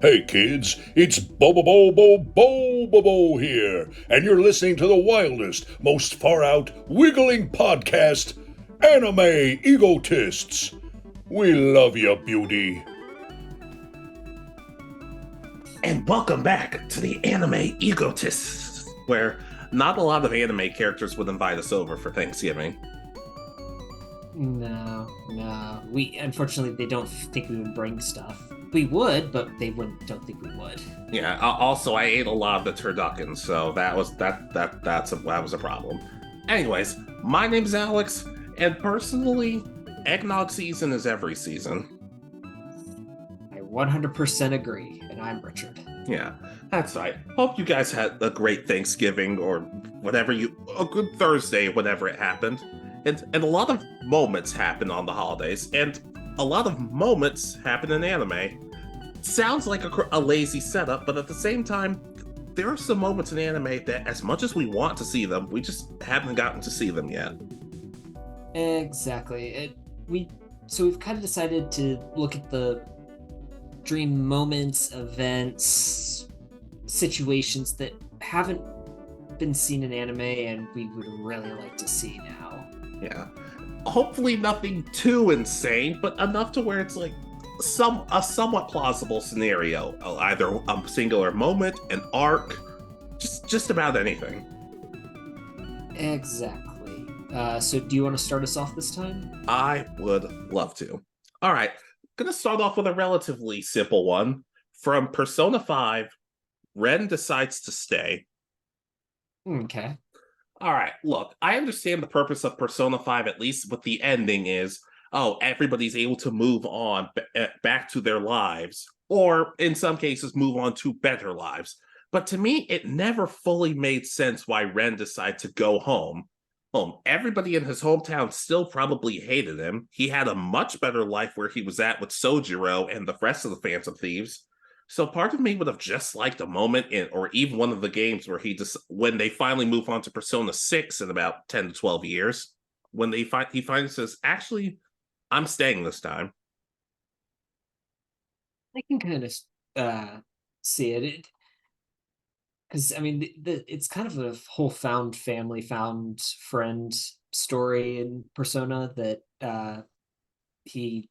Hey kids, it's Bobo here, and you're listening to the wildest, most far out, wiggling podcast, Anime Egotists. We love you, beauty. And welcome back to the Anime Egotists, where not a lot of anime characters would invite us over for Thanksgiving. No. We unfortunately they don't think we would bring stuff. We would, but they wouldn't. Don't think we would. Yeah. Also, I ate a lot of the turducken, so that was a problem. Anyways, my name's Alex, and personally, eggnog season is every season. I 100% agree, and I'm Richard. Yeah, that's right. Hope you guys had a great Thanksgiving or a good Thursday, whenever it happened. And a lot of moments happen on the holidays, and a lot of moments happen in anime. Sounds like a lazy setup, but at the same time, there are some moments in anime that, as much as we want to see them, we just haven't gotten to see them yet. Exactly. We've kind of decided to look at the dream moments, events, situations that haven't been seen in anime, and we would really like to see now. Yeah. Hopefully nothing too insane, but enough to where it's like a somewhat plausible scenario. Either a singular moment, an arc, just about anything. Exactly. So do you want to start us off this time? I would love to. All right. Gonna start off with a relatively simple one. From Persona 5, Ren decides to stay. Okay. All right, look, I understand the purpose of Persona 5, at least with the ending, is everybody's able to move on back to their lives, or in some cases, move on to better lives. But to me, it never fully made sense why Ren decided to go home. Everybody in his hometown still probably hated him. He had a much better life where he was at with Sojiro and the rest of the Phantom Thieves. So part of me would have just liked a moment or even one of the games where when they finally move on to Persona 6 in about 10 to 12 years, when he finally says, actually, I'm staying this time. I can kind of see it. Because I mean, it's kind of a whole found family, found friend story in Persona that he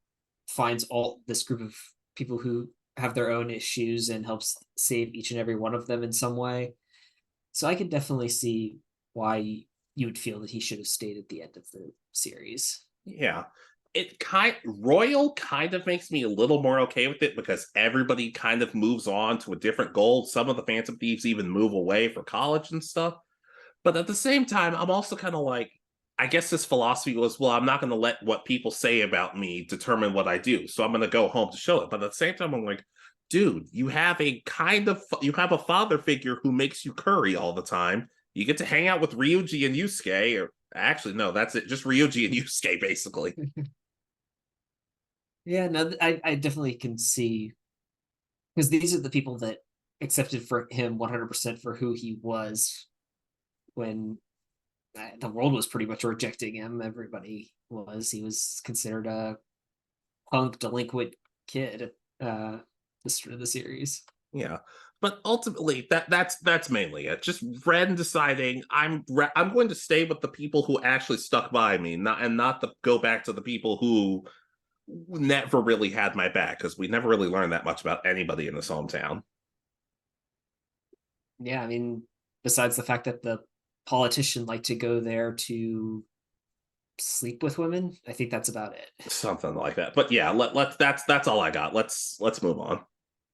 finds all this group of people who have their own issues and helps save each and every one of them in some way. So I could definitely see why you would feel that he should have stayed at the end of the series. Yeah. Royal kind of makes me a little more okay with it because everybody kind of moves on to a different goal. Some of the Phantom Thieves even move away for college and stuff. But at the same time, I'm also kind of like, I guess this philosophy was, well, I'm not going to let what people say about me determine what I do. So I'm going to go home to show it. But at the same time, I'm like, dude, you have a father figure who makes you curry all the time. You get to hang out with Ryuji and Yusuke, or actually, no, that's it. Just Ryuji and Yusuke, basically. Yeah, no, I definitely can see, because these are the people that accepted for him 100% for who he was when the world was pretty much rejecting him. Everybody was. He was considered a punk, delinquent kid at the series. Yeah. But ultimately, that's mainly it. Just Ren deciding I'm going to stay with the people who actually stuck by me, not to go back to the people who never really had my back, because we never really learned that much about anybody in this hometown. Yeah, I mean, besides the fact that the politician liked to go there to sleep with women, I think that's about it. Something like that. But yeah, that's all I got. Let's move on.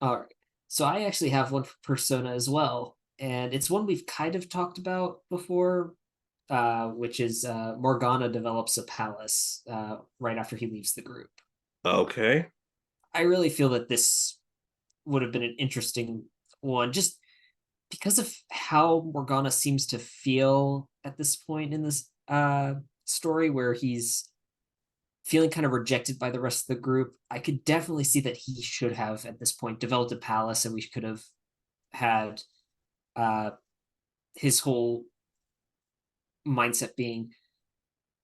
All right. So I actually have one for Persona as well, and it's one we've kind of talked about before, which is Morgana develops a palace right after he leaves the group. Okay. I really feel that this would have been an interesting one, just because of how Morgana seems to feel at this point in this story, where he's feeling kind of rejected by the rest of the group. I could definitely see that he should have at this point developed a palace, and we could have had uh, his whole mindset being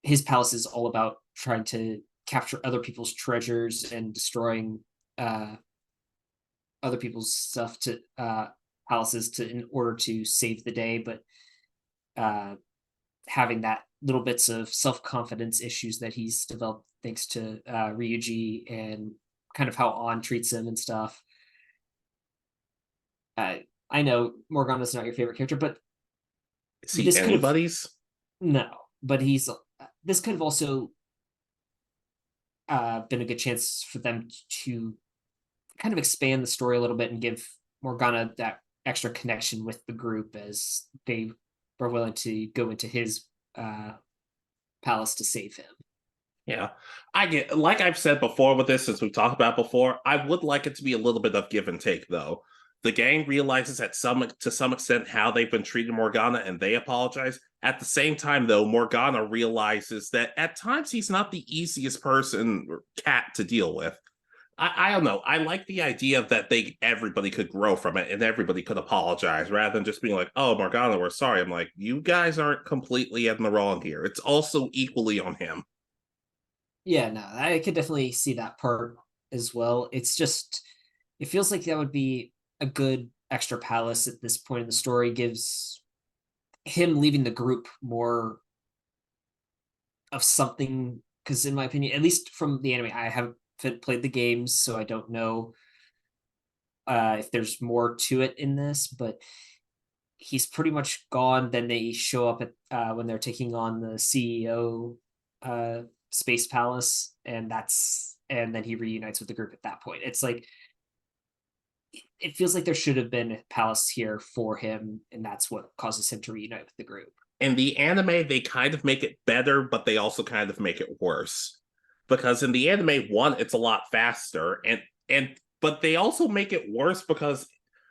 his palace is all about trying to capture other people's treasures and destroying other people's stuff to palaces to in order to save the day, but having that little bits of self-confidence issues that he's developed thanks to Ryuji and kind of how On treats him and stuff. I know Morgana's not your favorite character, but See this could have anybody's? no, but he's this could have also been a good chance for them to kind of expand the story a little bit and give Morgana that extra connection with the group as they were willing to go into his palace to save him. Yeah, I get, like I've said before with this, as we've talked about before, I would like it to be a little bit of give and take, though. The gang realizes to some extent how they've been treating Morgana, and they apologize. At the same time, though, Morgana realizes that at times he's not the easiest person or cat to deal with. I don't know. I like the idea that everybody could grow from it and everybody could apologize rather than just being like, "Oh, Morgana, we're sorry." I'm like, you guys aren't completely in the wrong here. It's also equally on him. Yeah, no, I could definitely see that part as well. It's just, it feels like that would be a good extra palace at this point in the story. Gives him leaving the group more of something, because in my opinion, at least from the anime, I haven't played the games, so I don't know if there's more to it in this, but he's pretty much gone. Then they show up at when they're taking on the CEO space palace, and then he reunites with the group at that point. It's like it feels like there should have been a palace here for him, and that's what causes him to reunite with the group. In the anime, they kind of make it better, but they also kind of make it worse. Because in the anime, one, it's a lot faster, and but they also make it worse because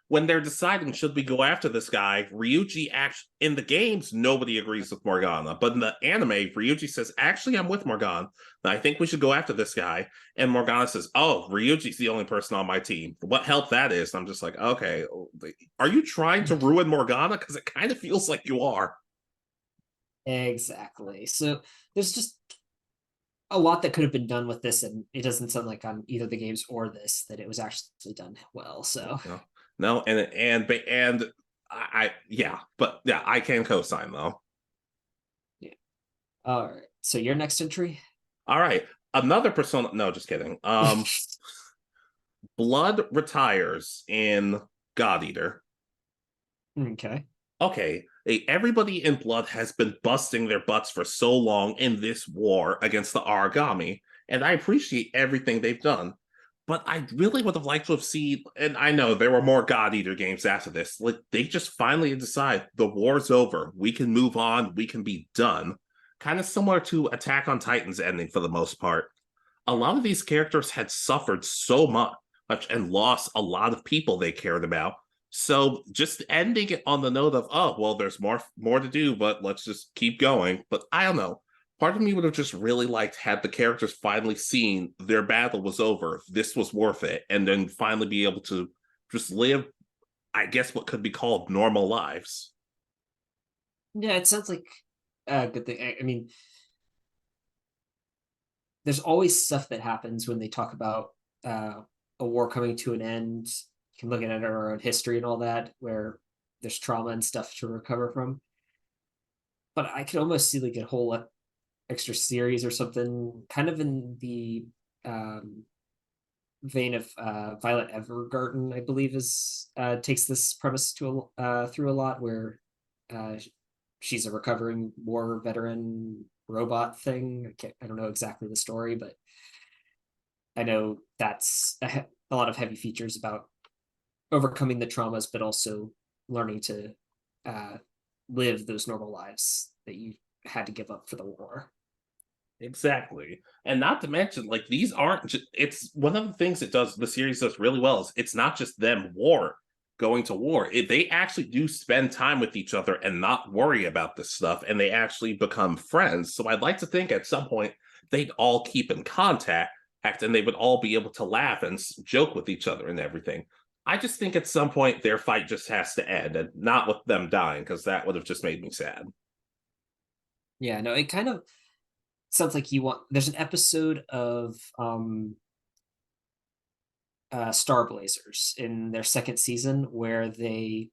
when they're deciding should we go after this guy, Ryuji actually in the games nobody agrees with Morgana, but in the anime, Ryuji says, "Actually, I'm with Morgana. I think we should go after this guy." And Morgana says, "Oh, Ryuji's the only person on my team. What help that is?" I'm just like, okay, are you trying to ruin Morgana? Because it kind of feels like you are. Exactly. So there's just a lot that could have been done with this, and it doesn't sound like on either the games or this that it was actually done well. So no, and I yeah, but yeah, I can co-sign though. yeah. All right. So your next entry. All right, another persona. No, just kidding. Blood retires in God Eater. Okay. Okay, everybody in Blood has been busting their butts for so long in this war against the Aragami, and I appreciate everything they've done. But I really would have liked to have seen, and I know there were more God Eater games after this. Like they just finally decide the war's over, we can move on, we can be done. Kind of similar to Attack on Titan's ending for the most part. A lot of these characters had suffered so much and lost a lot of people they cared about. So just ending it on the note of, oh, well, there's more to do, but let's just keep going. But I don't know. Part of me would have just really liked had the characters finally seen their battle was over, this was worth it, and then finally be able to just live, I guess, what could be called normal lives. Yeah, it sounds like a good thing. I mean, there's always stuff that happens when they talk about a war coming to an end. You can look at our own history and all that, where there's trauma and stuff to recover from. But I could almost see like a whole extra series or something, kind of in the vein of Violet Evergarden, I believe, is takes this premise to through a lot, where she's a recovering war veteran robot thing. I don't know exactly the story, but I know that's a lot of heavy features about overcoming the traumas, but also learning to live those normal lives that you had to give up for the war. Exactly. And not to mention, like, these aren't just, it's one of the things it does, the series does really well is it's not just them going to war. They actually do spend time with each other and not worry about this stuff, and they actually become friends. So I'd like to think at some point they'd all keep in contact and they would all be able to laugh and joke with each other and everything. I just think at some point their fight just has to end, and not with them dying, because that would have just made me sad. Yeah, no, it kind of sounds like you want. There's an episode of Star Blazers in their second season, where they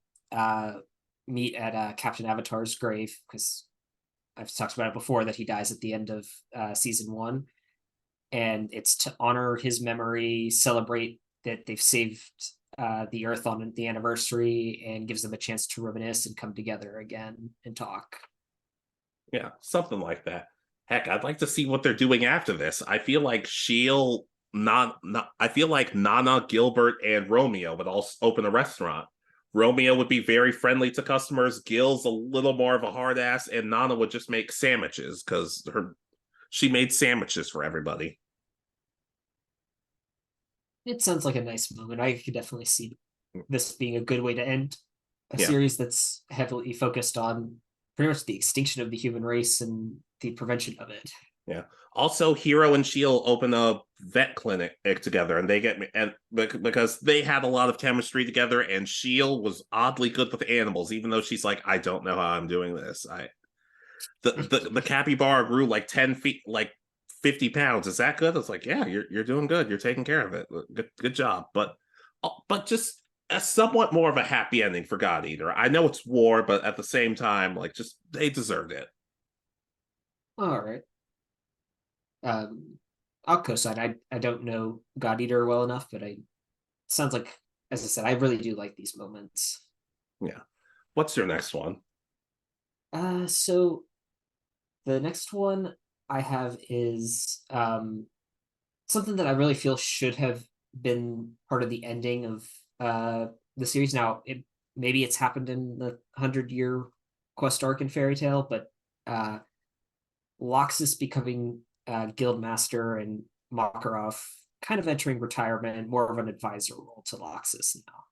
meet at Captain Avatar's grave, because I've talked about it before that he dies at the end of season 1, and it's to honor his memory, celebrate that they've saved the Earth on the anniversary, and gives them a chance to reminisce and come together again and talk. Yeah, something like that. Heck, I'd like to see what they're doing after this. I feel like I feel like Nana, Gilbert, and Romeo would all open a restaurant. Romeo would be very friendly to customers. Gil's a little more of a hard ass, and Nana would just make sandwiches because she made sandwiches for everybody. It sounds like a nice moment. I could definitely see this being a good way to end a Yeah. series that's heavily focused on pretty much the extinction of the human race and the prevention of it. Yeah. Also, Hero and Shield open a vet clinic together, and they get and because they had a lot of chemistry together, and Shield was oddly good with animals, even though she's like, I don't know how I'm doing this. The capybara grew like 10 feet, like 50 pounds. Is that good? It's like, yeah, you're doing good. You're taking care of it. Good job. But just a somewhat more of a happy ending for God Eater. I know it's war, but at the same time, like, just they deserved it. All right. I'll co-sign. I don't know God Eater well enough, but sounds like, as I said, I really do like these moments. Yeah. What's your next one? So the next one I have is something that I really feel should have been part of the ending of the series. Now, maybe it's happened in the 100-year quest arc in Fairy Tail, but Laxus becoming guild master and Makarov kind of entering retirement, more of an advisor role to Laxus now.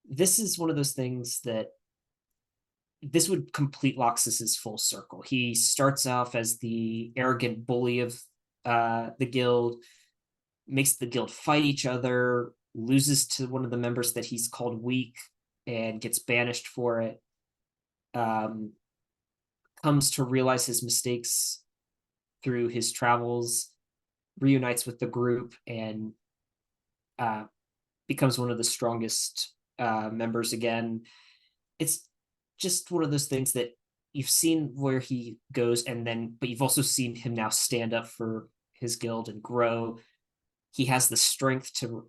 This is one of those things that this would complete Laxus's full circle. He starts off as the arrogant bully of the guild, makes the guild fight each other, loses to one of the members that he's called weak, and gets banished for it. Comes to realize his mistakes through his travels, reunites with the group, and becomes one of the strongest members again. It's just one of those things that you've seen where he goes, but you've also seen him now stand up for his guild and grow. He has the strength to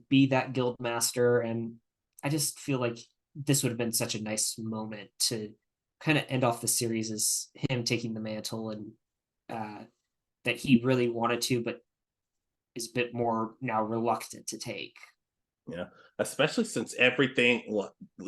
be that guild master, and I just feel like this would have been such a nice moment to kind of end off the series as him taking the mantle, and that he really wanted to, but is a bit more now reluctant to take. Yeah, especially since everything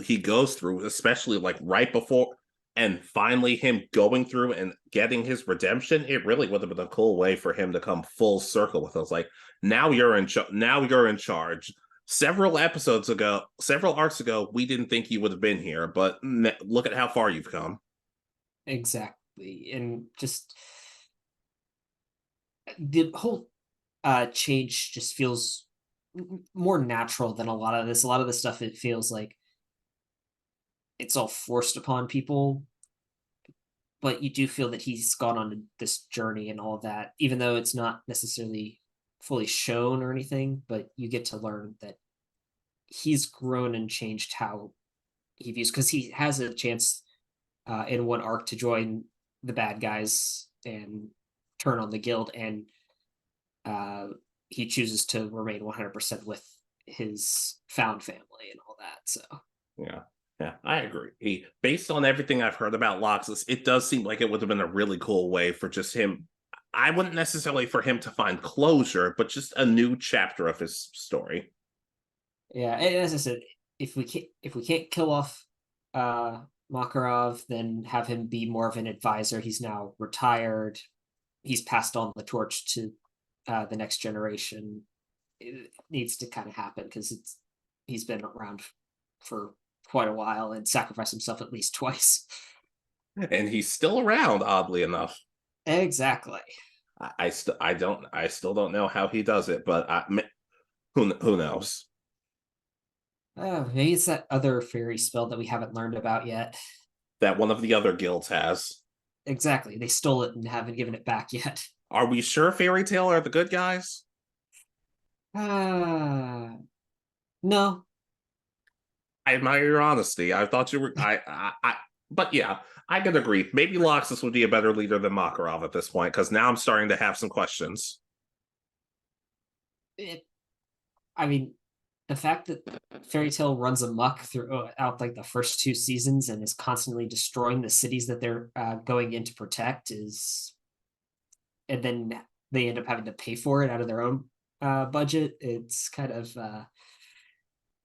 he goes through, especially like right before and finally him going through and getting his redemption, it really would have been a cool way for him to come full circle with us. Like, now you're in charge. Several arcs ago, we didn't think you would have been here, but look at how far you've come. Exactly. And just the whole change just feels more natural than a lot of this. A lot of the stuff, it feels like it's all forced upon people, but you do feel that he's gone on this journey and all of that, even though it's not necessarily fully shown or anything, but you get to learn that he's grown and changed how he views, because he has a chance in one arc to join the bad guys and turn on the guild, and he chooses to remain 100% with his found family and all that. So yeah, I agree. Based on everything I've heard about Laxus, it does seem like it would have been a really cool way for just him. I wouldn't necessarily for him to find closure, but just a new chapter of his story. Yeah, and as I said, if we can't kill off Makarov, then have him be more of an advisor. He's now retired. He's passed on the torch to the next generation. It needs to kind of happen because he's been around for quite a while and sacrificed himself at least twice. And he's still around, oddly enough. Exactly. I still don't know how he does it, but who knows? Maybe it's that other fairy spell that we haven't learned about yet. That one of the other guilds has. Exactly. They stole it and haven't given it back yet. Are we sure Fairy Tail are the good guys? No. I admire your honesty. I thought you were. But yeah, I can agree. Maybe Laxus would be a better leader than Makarov at this point, because now I'm starting to have some questions. I mean, the fact that Fairy Tail runs amok throughout like the first 2 seasons and is constantly destroying the cities that they're going in to protect is, and then they end up having to pay for it out of their own budget. It's kind of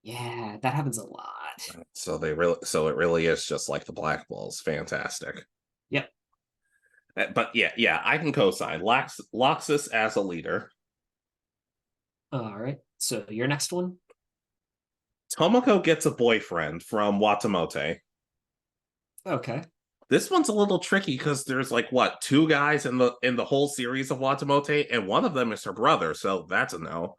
yeah, that happens a lot. So it really is just like the Black Bulls. Fantastic. Yep. But yeah, I can co-sign Laxus as a leader. All right. So your next one. Tomoko gets a boyfriend from Watamote. Okay. This one's a little tricky because there's like what 2 guys in the whole series of Watamote, and one of them is her brother, so that's a no.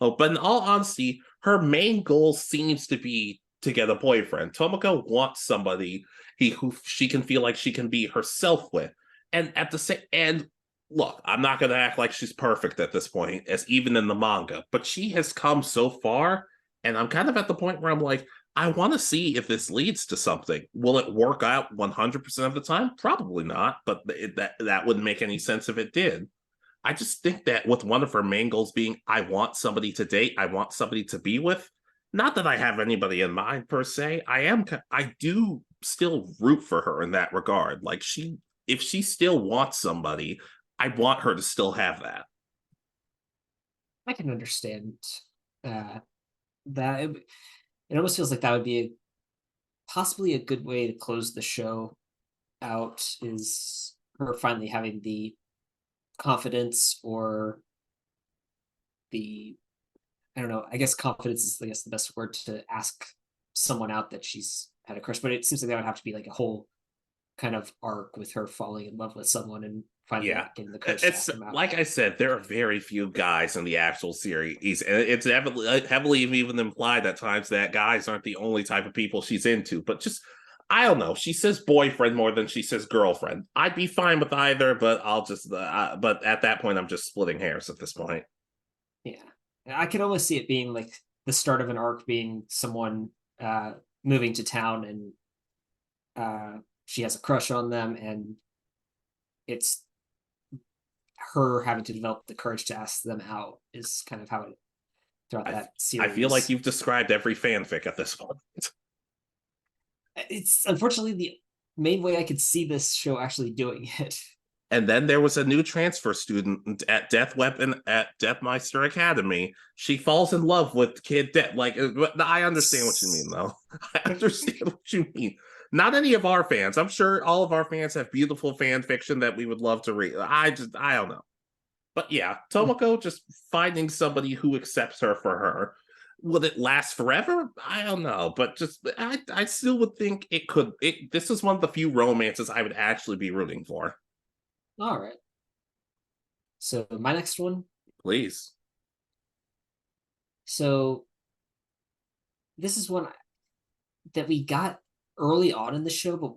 Oh, but in all honesty, her main goal seems to be to get a boyfriend. Tomoko wants somebody who she can feel like she can be herself with, and at the same and look, I'm not going to act like she's perfect at this point, as even in the manga, but she has come so far, and I'm kind of at the point where I'm like, I want to see if this leads to something. Will it work out 100% of the time? Probably not, but that wouldn't make any sense if it did. I just think that with one of her main goals being, I want somebody to date, I want somebody to be with. Not that I have anybody in mind per se. I do still root for her in that regard. Like if she still wants somebody, I want her to still have that. I can understand that. It almost feels like that would be possibly a good way to close the show out, is her finally having the confidence or the, I don't know, I guess confidence is the best word to ask someone out that she's had a crush, but it seems like that would have to be like a whole kind of arc with her falling in love with someone and finally getting the courage to ask them out. Like I said, there are very few guys in the actual series, and it's heavily even implied at times that guys aren't the only type of people she's into. But just, I don't know. She says boyfriend more than she says girlfriend. I'd be fine with either, but but at that point, I'm just splitting hairs at this point. Yeah, I could almost see it being like the start of an arc being someone moving to town and she has a crush on them, and it's her having to develop the courage to ask them out is kind of how it throughout that series. I feel like you've described every fanfic at this point. It's unfortunately the main way I could see this show actually doing it. And then there was a new transfer student at Deathmeister Academy. She falls in love with Kid Death. Like, I understand what you mean, though. I understand what you mean. Not any of our fans. I'm sure all of our fans have beautiful fan fiction that we would love to read. I don't know. But yeah, Tomoko just finding somebody who accepts her for her. Will it last forever? I don't know. But just, I still would think it could. This is one of the few romances I would actually be rooting for. All right. So my next one. Please. So this is one that we got early on in the show, but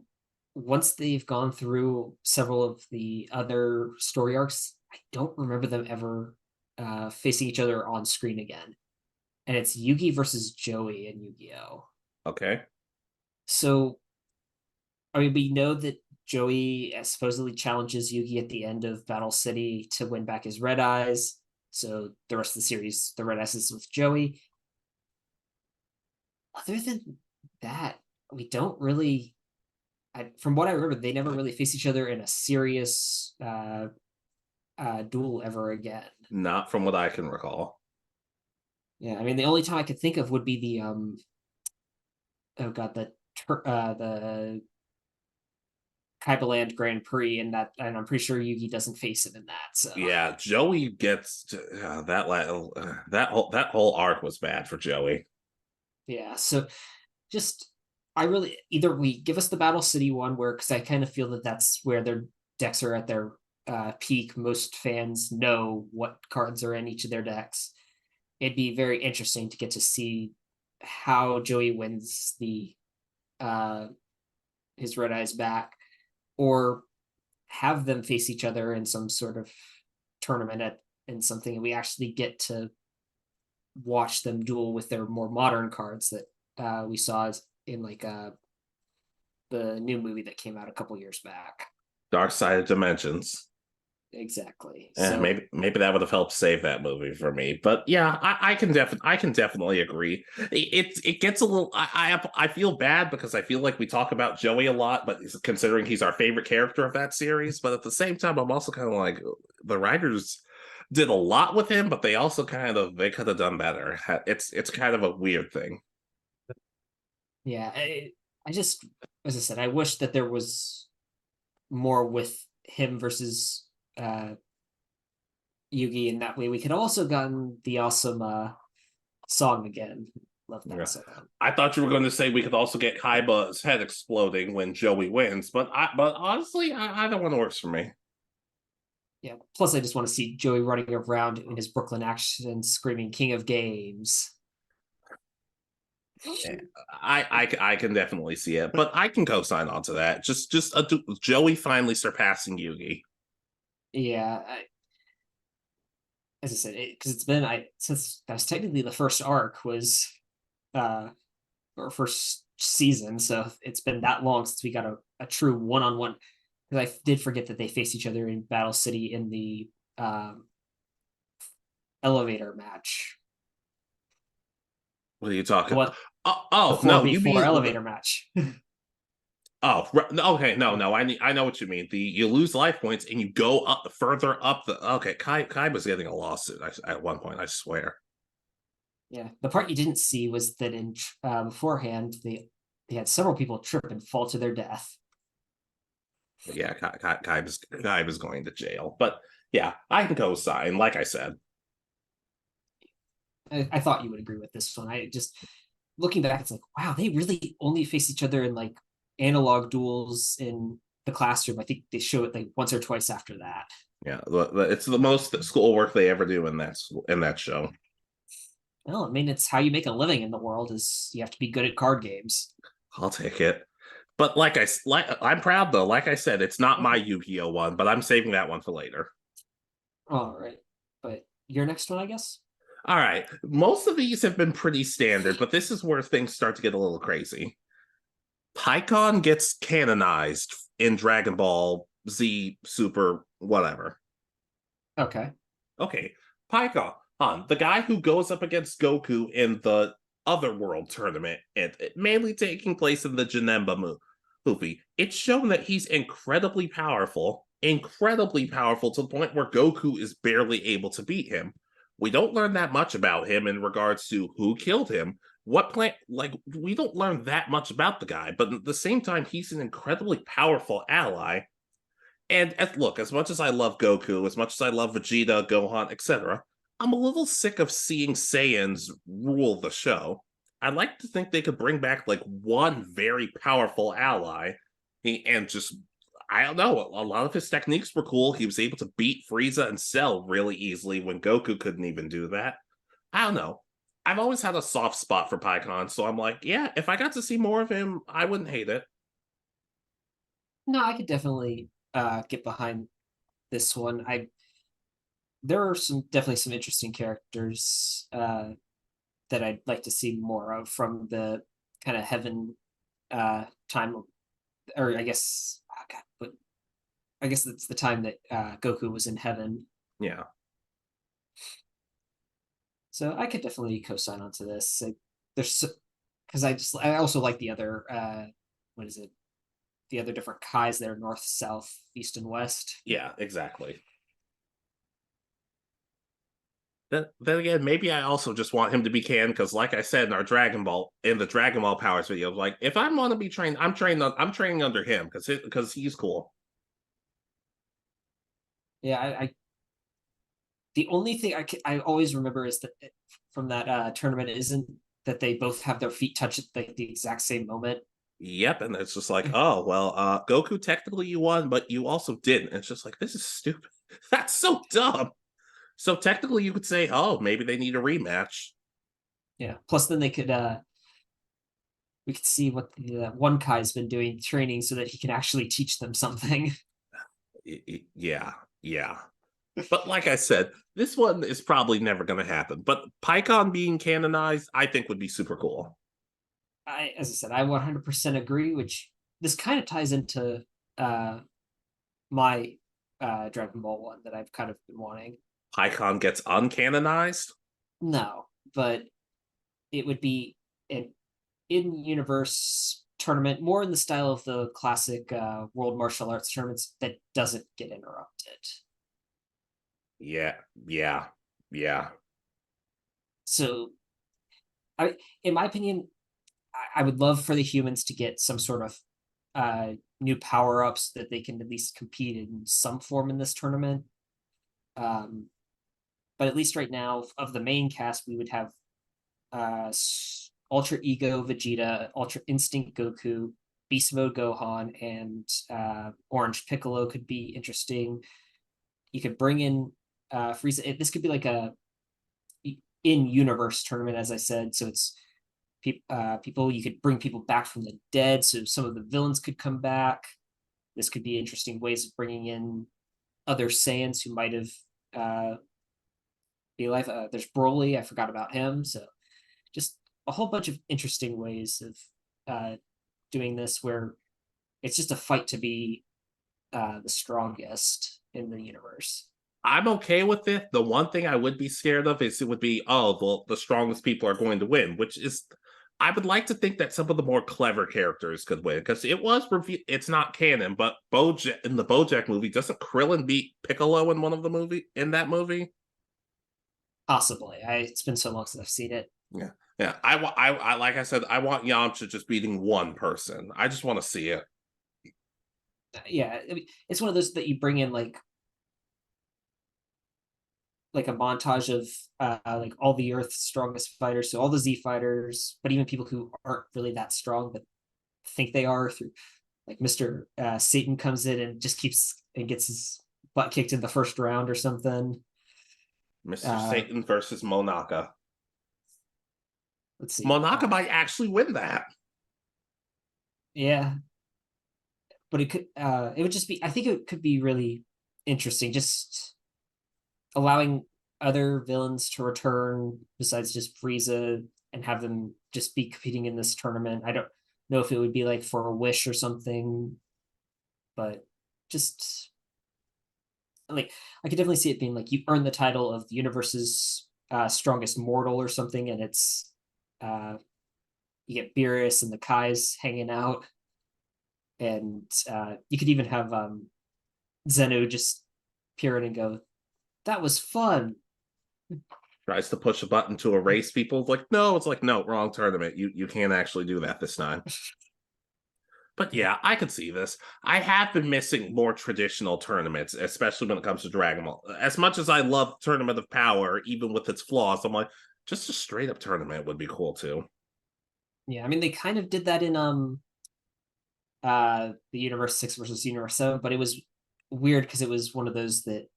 once they've gone through several of the other story arcs, I don't remember them ever facing each other on screen again. And it's Yugi versus Joey in Yu-Gi-Oh! Okay. So, I mean, we know that Joey supposedly challenges Yugi at the end of Battle City to win back his red eyes. So the rest of the series, the red eyes is with Joey. Other than that, we don't really, from what I remember, they never really face each other in a serious duel ever again. Not from what I can recall. Yeah, I mean, the only time I could think of would be the the Kaibaland Grand Prix, and I'm pretty sure Yugi doesn't face him in that. So yeah, Joey gets that whole arc was bad for Joey. Yeah, so just I really either we give us the Battle City one where, because I kind of feel that that's where their decks are at their peak. Most fans know what cards are in each of their decks. It'd be very interesting to get to see how Joey wins the his red eyes back, or have them face each other in some sort of tournament in something, and we actually get to watch them duel with their more modern cards that we saw in like the new movie that came out a couple years back. Dark Side of Dimensions. Exactly. So maybe that would have helped save that movie for me. But yeah, I can definitely agree. It gets a little. I feel bad because I feel like we talk about Joey a lot, but considering he's our favorite character of that series, but at the same time, I'm also kind of like the writers did a lot with him, but they also they could have done better. It's kind of a weird thing. Yeah, I just, as I said, I wish that there was more with him versus Yugi, and that way we could also gotten the awesome song again. Love that song. I thought you were going to say we could also get Kaiba's head exploding when Joey wins, but honestly, either one works for me. Yeah. Plus, I just want to see Joey running around in his Brooklyn accent, screaming "King of Games." Yeah, I can definitely see it, but I can co-sign on to that. Just Joey finally surpassing Yugi. Yeah, as I said, because it's been since that was technically the first arc was or first season, so it's been that long since we got a true one-on-one. Because I did forget that they faced each other in Battle City in the elevator match. What are you talking? What? Oh no, you mean elevator match? Oh, okay, no, I know what you mean. You lose life points and you go up further up the. Okay, Kai was getting a lawsuit at one point. I swear. Yeah, the part you didn't see was that in beforehand they had several people trip and fall to their death. Yeah, Kai was going to jail, but yeah, I can co-sign. Like I said, I thought you would agree with this one. I just looking back, it's like, wow, they really only face each other in like analog duels in the classroom. I think they show it like once or twice after that. Yeah, it's the most schoolwork they ever do in that show. Well, I mean, it's how you make a living in the world. Is you have to be good at card games. I'll take it. But I'm proud though. Like I said, it's not my Yu-Gi-Oh one, but I'm saving that one for later. All right, but your next one, I guess. All right. Most of these have been pretty standard, but this is where things start to get a little crazy. Pikkon gets canonized in Dragon Ball Z Super whatever. Okay. Okay. Pikkon, the guy who goes up against Goku in the Otherworld tournament, it mainly taking place in the Janemba movie. It's shown that he's incredibly powerful to the point where Goku is barely able to beat him. We don't learn that much about him in regards to who killed him, what plant, we don't learn that much about the guy, but at the same time, he's an incredibly powerful ally. And as much as I love Goku, as much as I love Vegeta, Gohan, etc., I'm a little sick of seeing Saiyans rule the show. I'd like to think they could bring back one very powerful ally and just, I don't know, a lot of his techniques were cool. He was able to beat Frieza and Cell really easily when Goku couldn't even do that. I don't know. I've always had a soft spot for Pikkon, so I'm like, yeah, if I got to see more of him, I wouldn't hate it. No, I could definitely get behind this one. There are definitely some interesting characters that I'd like to see more of from the kind of heaven time, or I guess, oh God, but I guess it's the time that Goku was in heaven. Yeah. So I could definitely co-sign onto this. There's because I also like the other what is it? The other different Kais there, north, south, east, and west. Yeah, exactly. Then again, maybe I also just want him to be canned because, like I said in the Dragon Ball Powers video, like if I want to be trained, I'm training under him because he's cool. Yeah, I the only thing I always remember is that from that tournament isn't that they both have their feet touch at the exact same moment. Yep, and it's just like, oh well, Goku, technically you won, but you also didn't. It's just like, this is stupid. That's so dumb. So technically you could say, oh, maybe they need a rematch. Yeah. Plus, then they could we could see what the one Kai's been doing training so that he can actually teach them something. Yeah. But like I said, this one is probably never going to happen. But Pikkon being canonized, I think would be super cool. As I said, I 100% agree. Which this kind of ties into my Dragon Ball one that I've kind of been wanting. Pikkon gets uncanonized? No, but it would be an in-universe tournament, more in the style of the classic World Martial Arts tournaments that doesn't get interrupted. Yeah. So, in my opinion, I would love for the humans to get some sort of new power-ups that they can at least compete in some form in this tournament. But at least right now, of the main cast, we would have Ultra Ego Vegeta, Ultra Instinct Goku, Beast Mode Gohan, and Orange Piccolo could be interesting. You could bring in Frieza. This could be like a in-universe tournament, as I said. So it's people, you could bring people back from the dead, so some of the villains could come back. This could be interesting ways of bringing in other Saiyans who might have be alive. There's Broly, I forgot about him. So just a whole bunch of interesting ways of doing this, where it's just a fight to be the strongest in the universe. I'm okay with it. The one thing I would be scared of is it would be, oh, well, the strongest people are going to win, which is, I would like to think that some of the more clever characters could win, because it was revealed, it's not canon, but in the BoJack movie, doesn't Krillin beat Piccolo in that movie? Possibly. It's been so long since I've seen it. Yeah. I like I said, I want Yamcha just beating one person. I just want to see it. Yeah, I mean, it's one of those that you bring in like a montage of like all the Earth's strongest fighters, so all the Z fighters, but even people who aren't really that strong but think they are, through like Mr. Satan comes in and just keeps and gets his butt kicked in the first round or something. Mr. Satan versus Monaka. Let's see. Monaka might actually win that. Yeah. But it would just be, I think it could be really interesting, just allowing other villains to return besides just Frieza and have them just be competing in this tournament. I don't know if it would be like for a wish or something, but just like I could definitely see it being like you earn the title of the universe's strongest mortal or something, and it's you get Beerus and the Kais hanging out, and you could even have Zeno just appear in and go, "That was fun." Tries to push a button to erase people. It's like, no, wrong tournament. You can't actually do that this time. But yeah, I could see this. I have been missing more traditional tournaments, especially when it comes to Dragon Ball. As much as I love Tournament of Power, even with its flaws, I'm like, just a straight up tournament would be cool too. Yeah, I mean they kind of did that in the Universe 6 versus Universe 7, but it was weird because it was one of those that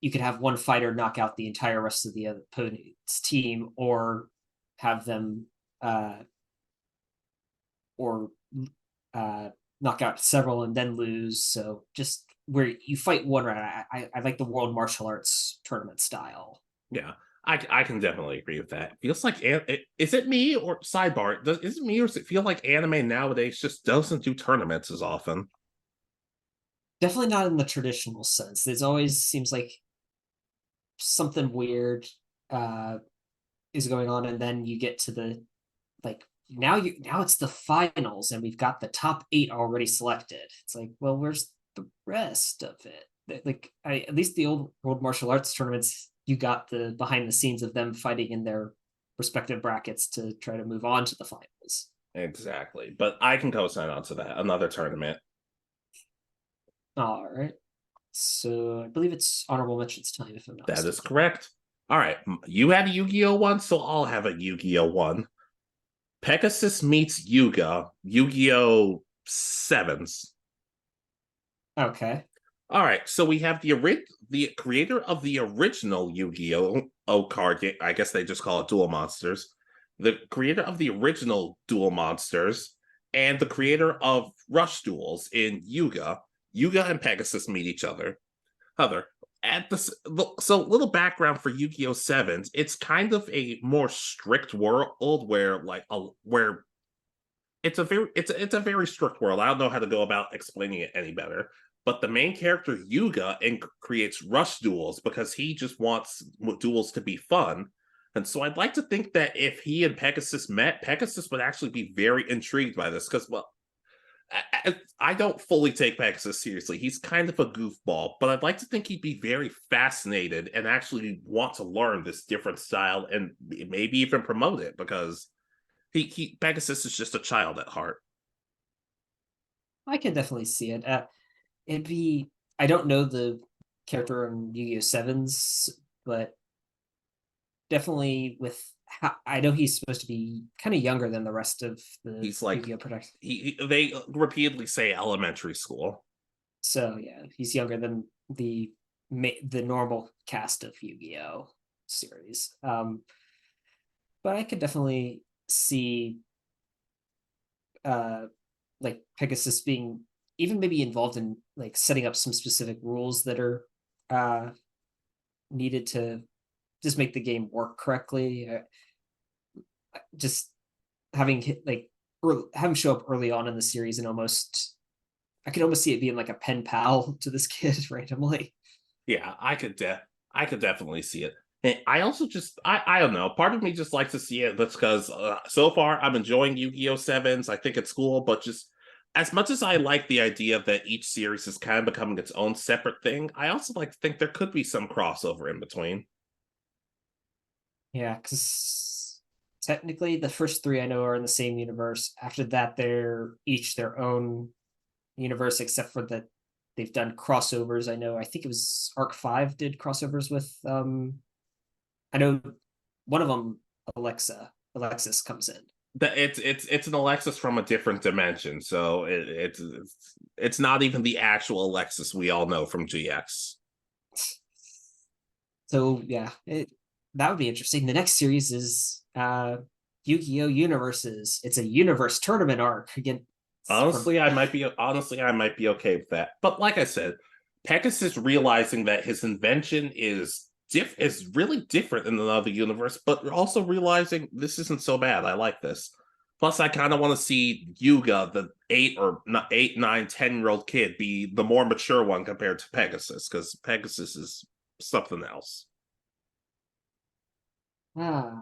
you could have one fighter knock out the entire rest of the opponent's team, or have them knock out several and then lose. So just where you fight one round. I like the World Martial Arts tournament style. Yeah, I can definitely agree with that. Feels like, is it me, or sidebar? Is it me, or does it feel like anime nowadays just doesn't do tournaments as often? Definitely not in the traditional sense. There's always seems like something weird is going on, and then you get to the like now it's the finals, and we've got the top 8 already selected. It's like, well, where's the rest of it? Like at least the old World Martial Arts tournaments, you got the behind the scenes of them fighting in their respective brackets to try to move on to the finals. Exactly, but I can co-sign on to that. Another tournament. All right. So I believe it's honorable mentions time, if I'm not That mistaken. is correct. All right, you had a Yu-Gi-Oh one, so I'll have a Yu-Gi-Oh one. Pegasus meets Yuga, Yu-Gi-Oh sevens. Okay. All right, so we have the creator of the original Yu-Gi-Oh card game. I guess they just call it Duel Monsters. The creator of the original Duel Monsters and the creator of Rush Duels in Yuga. Yuga and Pegasus meet each other. So little background for Yu-Gi-Oh! Sevens. It's kind of a more strict world where it's a very strict world. I don't know how to go about explaining it any better. But the main character Yuga creates rush duels because he just wants duels to be fun. And so I'd like to think that if he and Pegasus met, Pegasus would actually be very intrigued by this because, well, I don't fully take Pegasus seriously. He's kind of a goofball, but I'd like to think he'd be very fascinated and actually want to learn this different style and maybe even promote it because he Pegasus is just a child at heart. I can definitely see it. It'd be I don't know the character in Yu-Gi-Oh! Sevens, but definitely with how I know he's supposed to be kind of younger than the rest of the He's like Yu-Gi-Oh! Production. they repeatedly say elementary school. So yeah, he's younger than the normal cast of Yu-Gi-Oh! Series. But I could definitely see uh like Pegasus being even maybe involved in like setting up some specific rules that are uh needed to just make the game work correctly. Just having have him show up early on in the series and I could almost see it being like a pen pal to this kid randomly. Yeah, I could definitely see it. And I also I don't know. Part of me just likes to see it that's because so far I'm enjoying Yu-Gi-Oh! Sevens. I think it's cool, but just as much as I like the idea that each series is kind of becoming its own separate thing, I also like to think there could be some crossover in between. Yeah, because technically the first three I know are in the same universe. After that, they're each their own universe, except for that they've done crossovers. I think it was Arc 5 did crossovers with I know one of them, Alexis comes in. That it's an Alexis from a different dimension, so it's not even the actual Alexis we all know from GX. So yeah, that would be interesting. The next series is Yu-Gi-Oh! Universes. It's a universe tournament arc again. Honestly, I might be okay with that. But like I said, Pegasus realizing that his invention is really different in another universe, but also realizing this isn't so bad. I like this. Plus, I kind of want to see Yuga, the 8, 9, 10-year-old kid, be the more mature one compared to Pegasus, because Pegasus is something else. Ah,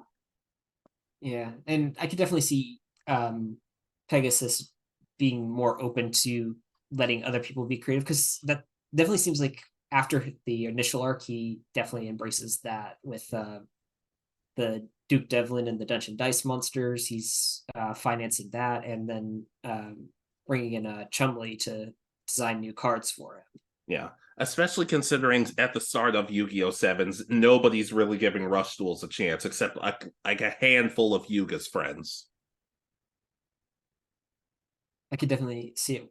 yeah, and I could definitely see Pegasus being more open to letting other people be creative because that definitely seems like after the initial arc, he definitely embraces that with the Duke Devlin and the Dungeon Dice monsters. He's financing that, and then bringing in Chumley to design new cards for him. Yeah, especially considering at the start of Yu-Gi-Oh! Sevens, nobody's really giving Rush Duels a chance except like a handful of Yuga's friends. I could definitely see it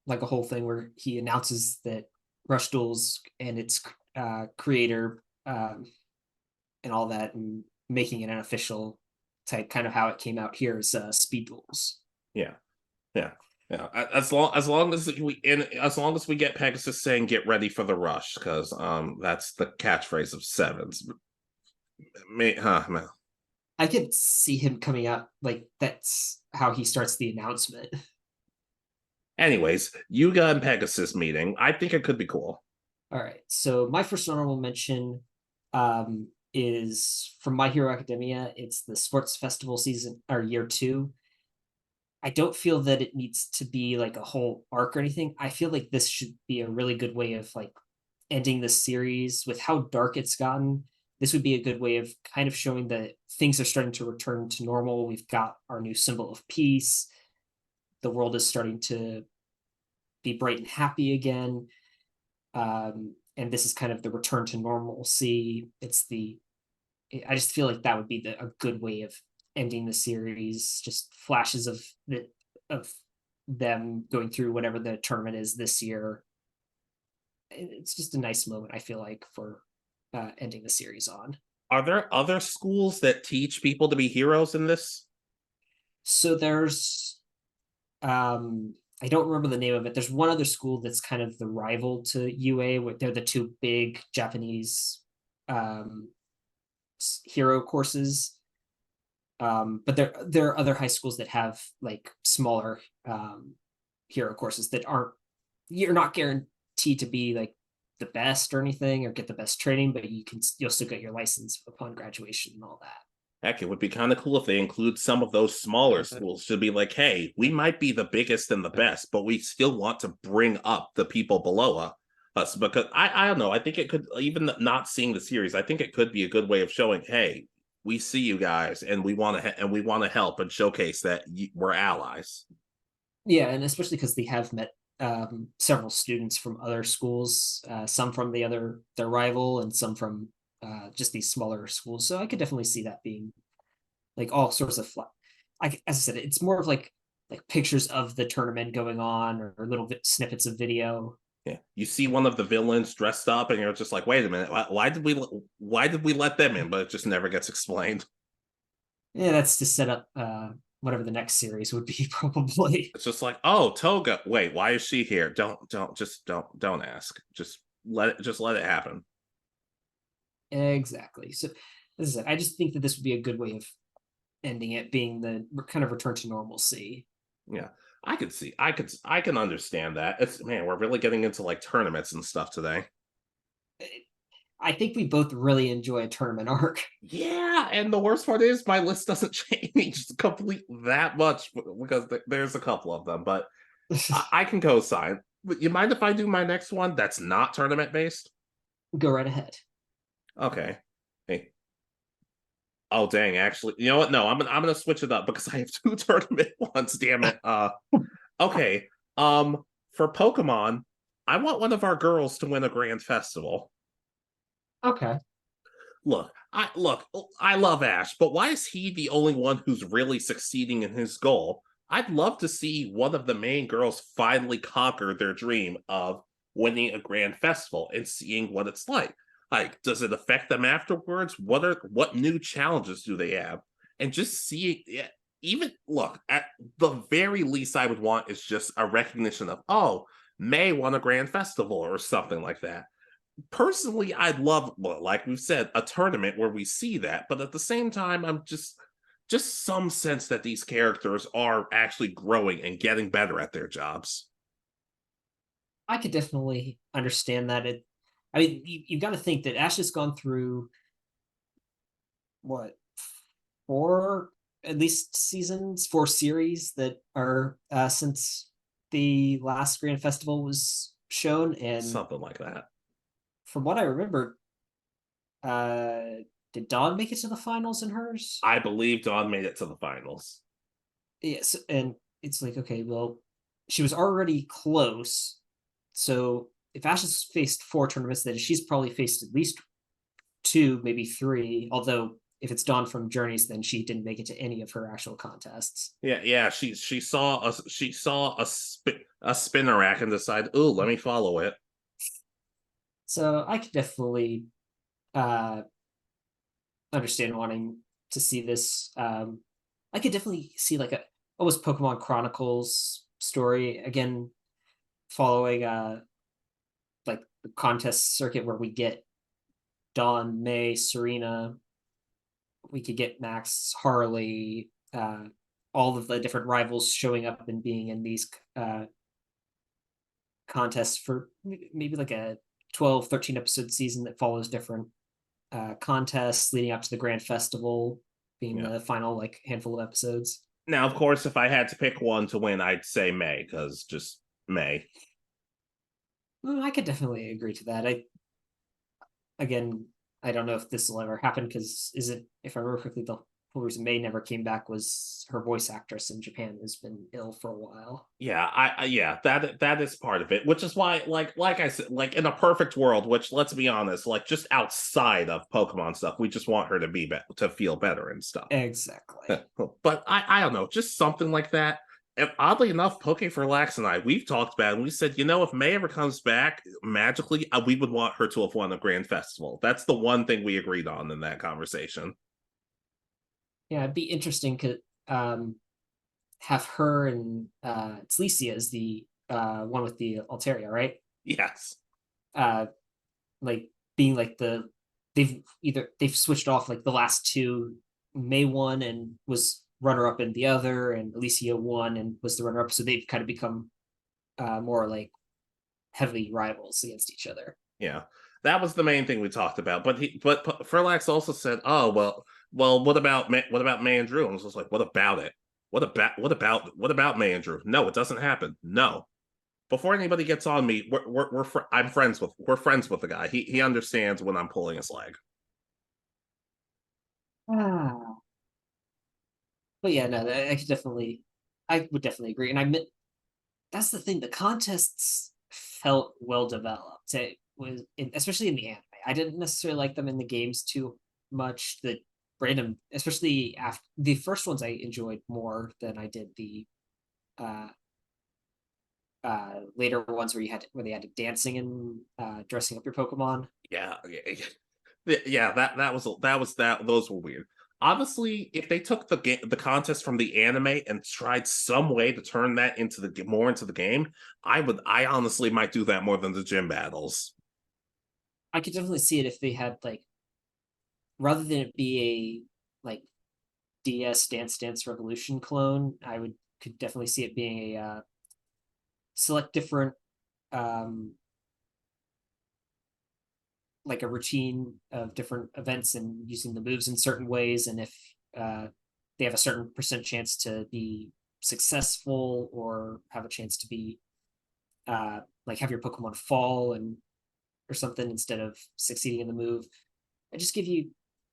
like a whole thing where he announces that Rush Duels and its creator and all that, and making it an official type, kind of how it came out here is Speed Duels. Yeah, yeah, yeah. As long as we get Pegasus saying "Get ready for the rush," because that's the catchphrase of Sevens. Man. I could see him coming out like that's how he starts the announcement. Anyways, Yuga and Pegasus meeting. I think it could be cool. All right. So my first honorable mention is from My Hero Academia. It's the sports festival season or year 2. I don't feel that it needs to be like a whole arc or anything. I feel like this should be a really good way of like ending the series with how dark it's gotten. This would be a good way of kind of showing that things are starting to return to normal. We've got our new symbol of peace. The world is starting to be bright and happy again. And this is kind of the return to normalcy. I just feel like that would be a good way of ending the series. Just flashes of them going through whatever the tournament is this year. It's just a nice moment, I feel like, for ending the series on. Are there other schools that teach people to be heroes in this? So there's I don't remember the name of it. There's one other school that's kind of the rival to UA, where they're the two big Japanese um, hero courses. But there are other high schools that have like smaller hero courses that aren't, you're not guaranteed to be like the best or anything or get the best training, but you'll still get your license upon graduation and all that. Heck, it would be kind of cool if they include some of those smaller schools to be like, hey, we might be the biggest and the best, but we still want to bring up the people below us. Because I don't know, I think it could, even not seeing the series, I think it could be a good way of showing, hey, we see you guys and we want to help and showcase that we're allies. Yeah, and especially because they have met several students from other schools, some from their rival and some from just these smaller schools. So I could definitely see that being like all sorts of as I said, it's more of like pictures of the tournament going on or little snippets of video. Yeah, you see one of the villains dressed up, and you're just like, "Wait a minute, why did we let them in?" But it just never gets explained. Yeah, that's to set up whatever the next series would be, probably. It's just like, "Oh, Toga, wait, why is she here?" Don't ask. Just let it happen. Exactly. So, as I said, I just think that this would be a good way of ending it, being the kind of return to normalcy. Yeah, I can understand that. It's, man, we're really getting into like tournaments and stuff today. I think we both really enjoy a tournament arc. Yeah, and the worst part is my list doesn't change complete that much because there's a couple of them, but I can co-sign. But you mind if I do my next one that's not tournament based? Go right ahead. Okay. Hey. Oh dang! Actually, you know what? No, I'm gonna switch it up because I have two tournament ones. Damn it. Okay. For Pokemon, I want one of our girls to win a grand festival. Okay. Look, I love Ash, but why is he the only one who's really succeeding in his goal? I'd love to see one of the main girls finally conquer their dream of winning a grand festival and seeing what it's like. Like, does it affect them afterwards? What new challenges do they have? And just seeing, even look, at the very least I would want is just a recognition of, oh, May won a grand festival or something like that. Personally, I'd love, well, like we've said, a tournament where we see that, but at the same time, I'm just some sense that these characters are actually growing and getting better at their jobs. I could definitely understand that. I mean, you've got to think that Ash has gone through what, four, at least seasons, four series that are since the last Grand Festival was shown, and Something like that. from what I remember, did Dawn make it to the finals in hers? I believe Dawn made it to the finals. Yes, and it's like, okay, well, she was already close. So if Ash has faced four tournaments, then she's probably faced at least two, maybe three. Although if it's Dawn from Journeys, then she didn't make it to any of her actual contests. Yeah. She saw a spinner rack and decided, oh, let me follow it. So I could definitely understand wanting to see this. I could definitely see like a almost Pokemon Chronicles story again, following like the contest circuit where we get Dawn, May, Serena. We could get Max, Harley, all of the different rivals showing up and being in these contests for maybe like a 12, 13 episode season that follows different contests leading up to the Grand Festival being the final like handful of episodes. Now, of course, if I had to pick one to win, I'd say May, because just May. I could definitely agree to that. I don't know if this will ever happen because if I remember correctly, the whole reason May never came back was her voice actress in Japan has been ill for a while. Yeah, that is part of it, which is why, like I said, like in a perfect world, which let's be honest, like just outside of Pokemon stuff, we just want her to feel better and stuff. Exactly. But I don't know, just something like that. And oddly enough, Poke for Lax and I, we've talked about it, and we said, if May ever comes back magically, we would want her to have won a Grand Festival. That's the one thing we agreed on in that conversation. Yeah, it'd be interesting because have her and it's Licia is the one with the Altaria, right? Yes. Like being like they've switched off like the last two. May won and was runner up in the other, and Alicia won and was the runner up. So they've kind of become more like heavy rivals against each other. Yeah, that was the main thing we talked about. But Furlax also said, "Oh well, what about May and Drew?" And I was like, "What about it? What about May and Drew? No, it doesn't happen. No." Before anybody gets on me, we're friends with the guy. He understands when I'm pulling his leg. Ah. But yeah, no, I would definitely agree. And that's the thing. The contests felt well developed. It was, especially in the anime. I didn't necessarily like them in the games too much. The random, especially after the first ones, I enjoyed more than I did the uh, later ones where they had dancing and dressing up your Pokemon. Yeah, yeah. Those were weird. Honestly, if they took the contest from the anime and tried some way to turn that into the game, I honestly might do that more than the gym battles. I could definitely see it if they had like rather than it be a like DS Dance Dance Revolution clone, could definitely see it being a select different um like a routine of different events and using the moves in certain ways, and if they have a certain percent chance to be successful or have a chance to be like have your Pokemon fall and or something instead of succeeding in the move. I just give you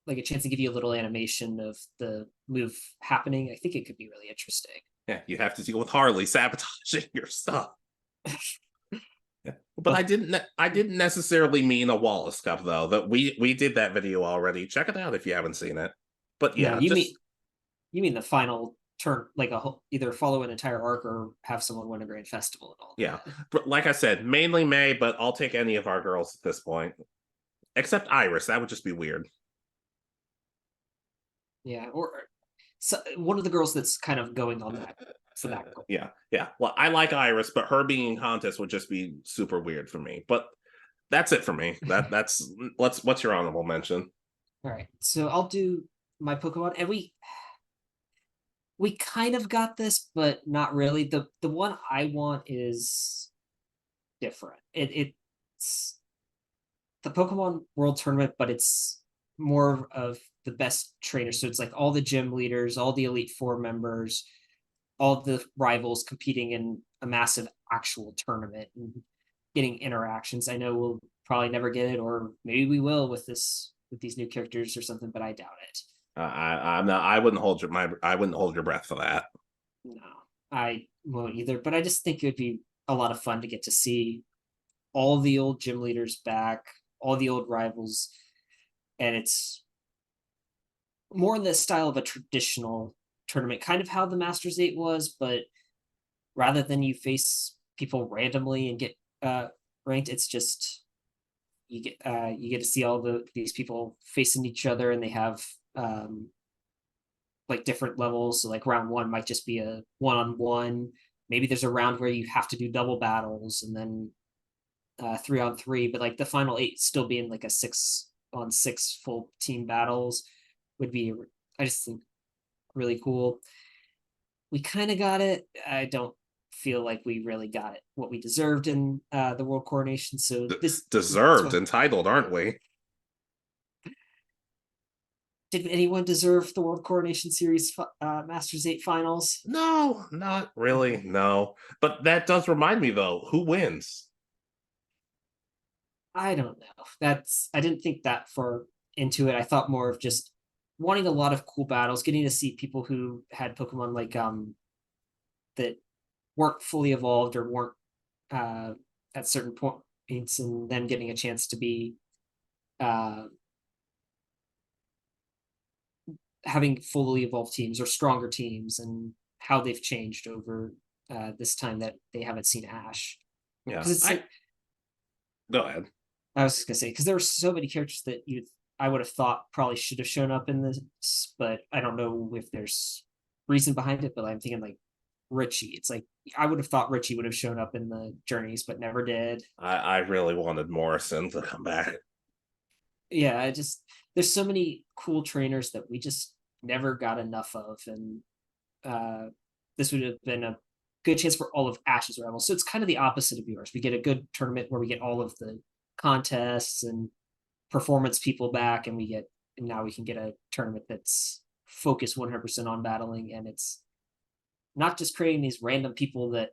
like a chance to give you a little animation of the move happening. I think it could be really interesting. Yeah, you have to deal with Harley sabotaging your stuff. Yeah. But I didn't necessarily mean a Wallace Cup though. That we did that video already. Check it out if you haven't seen it. But No, yeah, just you mean the final turn, like either follow an entire arc or have someone win a grand festival and all. yeah. But like I said, mainly May, but I'll take any of our girls at this point. Except Iris. That would just be weird. Yeah, or so one of the girls that's kind of going on that for that goal. Yeah, yeah. Well, I like Iris, but her being in contest would just be super weird for me. But that's it for me. That's what's your honorable mention? All right, so I'll do my Pokemon, and we kind of got this, but not really. The one I want is different. It's the Pokemon World Tournament, but it's more of the best trainers. So it's like all the gym leaders, all the Elite Four members, all the rivals competing in a massive actual tournament and getting interactions. I know we'll probably never get it, or maybe we will with these new characters or something, but I doubt it. I'm not. I wouldn't hold your breath for that. No, I won't either. But I just think it would be a lot of fun to get to see all the old gym leaders back, all the old rivals, and it's more in the style of a traditional tournament, kind of how the Masters 8 was, but rather than you face people randomly and get ranked, it's just you get to see all these people facing each other, and they have like different levels. So like round one might just be a one-on-one. Maybe there's a round where you have to do double battles, and then 3-on-3. But like the final 8 still being like a 6-on-6 full team battles would be, I just think, really cool. We kind of got it. I don't feel like we really got it what we deserved in the World Coronation. So this deserved, entitled, aren't we? Did anyone deserve the World Coronation Series Masters 8 finals? No, not really. No, but that does remind me though. Who wins? I don't know. I didn't think that far into it. I thought more of just wanting a lot of cool battles, getting to see people who had Pokemon like that weren't fully evolved or weren't at certain points, and them getting a chance to be having fully evolved teams or stronger teams, and how they've changed over this time that they haven't seen Ash. Yeah, go ahead. I was just gonna say, because there were so many characters that I would have thought probably should have shown up in this, but I don't know if there's reason behind it. But I'm thinking like Richie. It's like I would have thought Richie would have shown up in the journeys, but never did. I really wanted Morrison to come back. Yeah, there's so many cool trainers that we just never got enough of, and this would have been a good chance for all of Ash's rivals. So it's kind of the opposite of yours. We get a good tournament where we get all of the contests and performance people back, and now we can get a tournament that's focused 100% on battling, and it's not just creating these random people that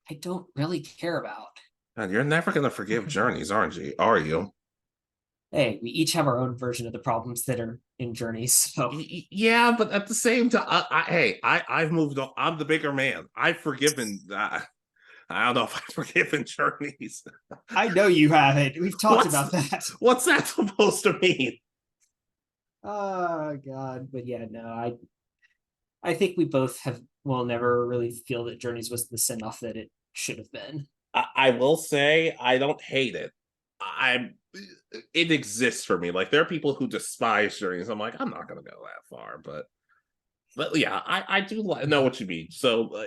I don't really care about. And you're never going to forgive Journeys, aren't you? Are you? Hey, we each have our own version of the problems that are in Journeys. So yeah, but at the same time, I've moved on. I'm the bigger man. I've forgiven. I don't know if I've forgiven Journeys. I know you haven't. We've talked about that. What's that supposed to mean? Oh God, but yeah, no, I think we both will never really feel that Journeys was the send off that it should have been. I will say I don't hate it. It exists for me. Like there are people who despise Journeys. I'm like, I'm not gonna go that far, but yeah, I do know what you mean. So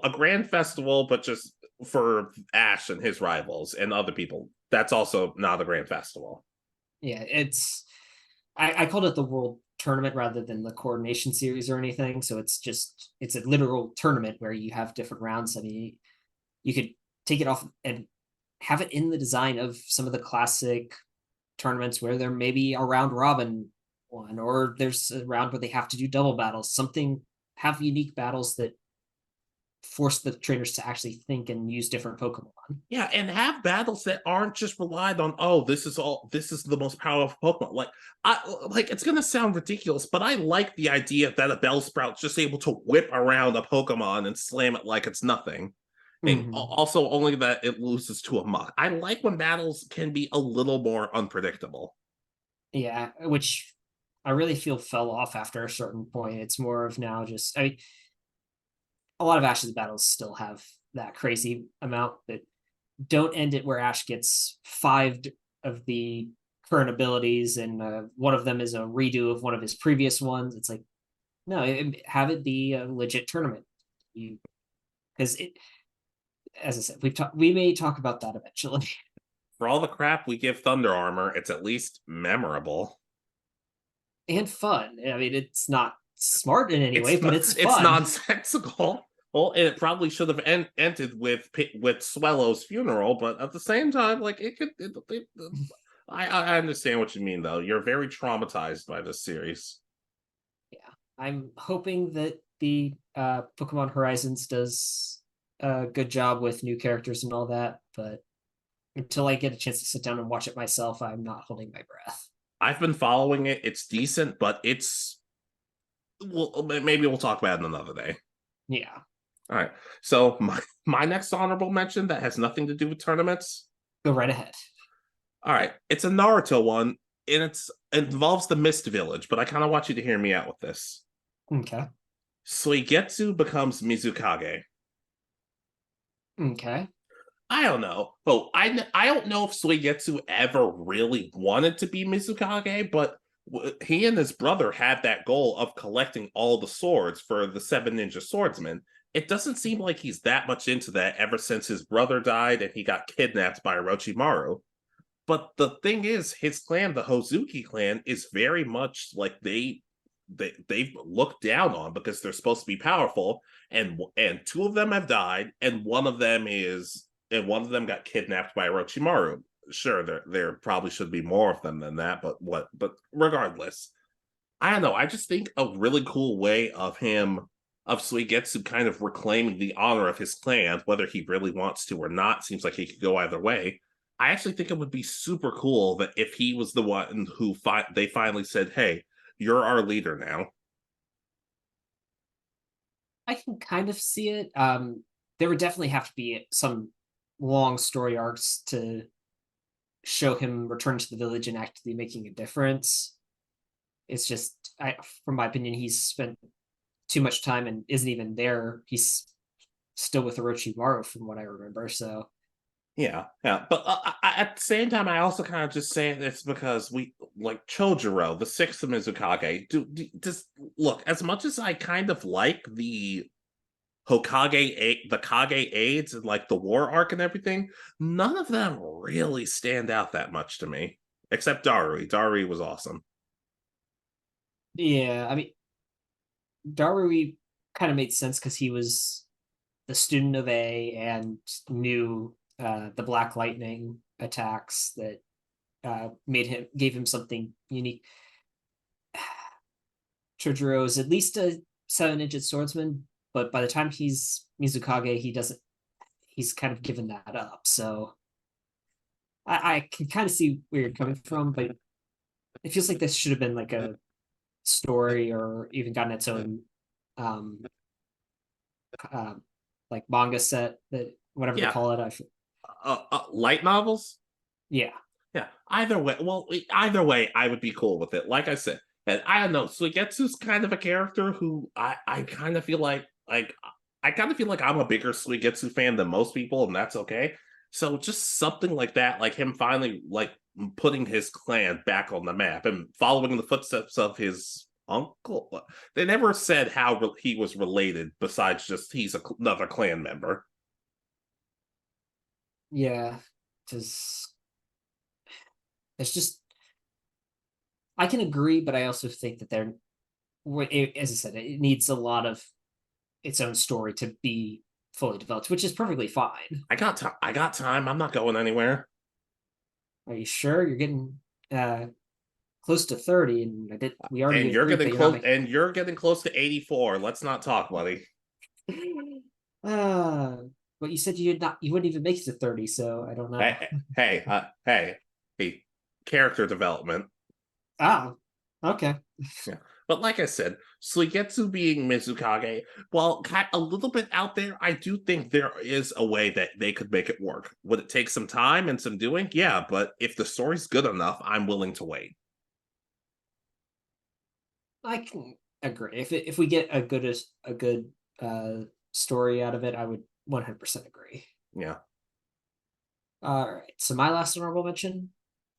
a grand festival, but just for Ash and his rivals and other people. That's also not a grand festival. Yeah, I called it the World Tournament rather than the Coronation series or anything. So it's a literal tournament where you have different rounds. I mean, you could take it off and have it in the design of some of the classic tournaments where there may be a round robin one, or there's a round where they have to do double battles, have unique battles that force the trainers to actually think and use different Pokemon. Yeah, and have battles that aren't just relied on, this is the most powerful Pokemon. Like it's gonna sound ridiculous, but I like the idea that a Bellsprout's just able to whip around a Pokemon and slam it like it's nothing. And also only that it loses to a Muck. I like when battles can be a little more unpredictable. Yeah, which I really feel fell off after a certain point. It's more of now just, I mean, a lot of Ash's battles still have that crazy amount, but don't end it where Ash gets 5 of the current abilities and one of them is a redo of one of his previous ones. It's like, no, have it be a legit tournament. Because as I said, we may talk about that eventually. For all the crap we give Thunder Armor, it's at least memorable and fun. I mean, it's not smart in any way, but it's fun. It's nonsensical. Well, it probably should have ended with Swellow's funeral, but at the same time, like I understand what you mean, though. You're very traumatized by this series. Yeah, I'm hoping that the Pokemon Horizons does a good job with new characters and all that, but until I get a chance to sit down and watch it myself, I'm not holding my breath. I've been following it. It's decent, but maybe we'll talk about it another day. Yeah. All right. So my next honorable mention that has nothing to do with tournaments. Go right ahead. All right. It's a Naruto one, and it involves the Mist Village, but I kind of want you to hear me out with this. Okay. Suigetsu becomes Mizukage. Okay. I don't know. Oh, I don't know if Suigetsu ever really wanted to be Mizukage, but he and his brother had that goal of collecting all the swords for the 7 Ninja Swordsmen. It doesn't seem like he's that much into that ever since his brother died and he got kidnapped by Orochimaru. But the thing is, his clan, the Hozuki clan, is very much like they've looked down on because they're supposed to be powerful, and 2 of them have died, and one of them got kidnapped by Orochimaru. Sure, there probably should be more of them than that, but regardless, I don't know. I just think a really cool way of Suigetsu kind of reclaiming the honor of his clan, whether he really wants to or not, seems like he could go either way. I actually think it would be super cool that if he was the one who they finally said, "Hey, you're our leader now." I can kind of see it. There would definitely have to be some long story arcs to show him return to the village and actively making a difference. It's just, from my opinion, he's spent too much time and isn't even there. He's still with Orochimaru from what I remember. So yeah. But at the same time, I also kind of just say it's because we like Chojuro, the 6th Mizukage. Just look, as much as I kind of like the the Kage aides and like the war arc and everything, none of them really stand out that much to me. Except Darui. Darui was awesome. Yeah, I mean, Darui kind of made sense because he was the student of A and knew the Black Lightning attacks that gave him something unique. Chojuro is at least a 7-inch swordsman, but by the time he's Mizukage, he's kind of given that up. So I can kind of see where you're coming from, but it feels like this should have been like a story or even gotten its own um like manga set, that whatever they call it. Light novels. Yeah. Either way, I would be cool with it. Like I said, and I don't know, Suigetsu's kind of a character who I kind of feel like I kind of feel like I'm a bigger Suigetsu fan than most people, and that's okay. So just something like that, like him finally like putting his clan back on the map and following the footsteps of his uncle. They never said how he was related, besides just he's another clan member. Yeah, because it's just, I can agree, but I also think that as I said, it needs a lot of its own story to be fully developed, which is perfectly fine. I got time. I'm not going anywhere. Are you sure? You're getting close to 30, and we already and you're agreed getting that close, and you're getting close to 84. Let's not talk, buddy. But you said you wouldn't even make it to 30, so I don't know. Hey, character development. Okay. Yeah. But like I said, Suigetsu being Mizukage, while a little bit out there, I do think there is a way that they could make it work. Would it take some time and some doing? Yeah, but if the story's good enough, I'm willing to wait. I can agree. If we get a good story out of it, I would 100% agree. Yeah. All right. So my last honorable mention.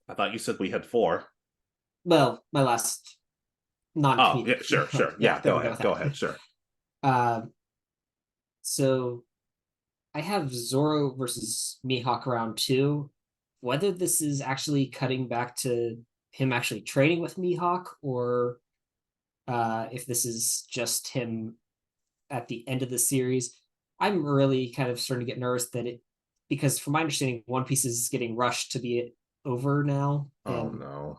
I thought you said we had 4. Well, my last non-comedic. Oh, yeah, sure. Yeah, go ahead. Sure. So I have Zorro versus Mihawk round 2. Whether this is actually cutting back to him actually training with Mihawk, or if this is just him at the end of the series, I'm really kind of starting to get nervous because from my understanding, One Piece is getting rushed to be over now. Oh no.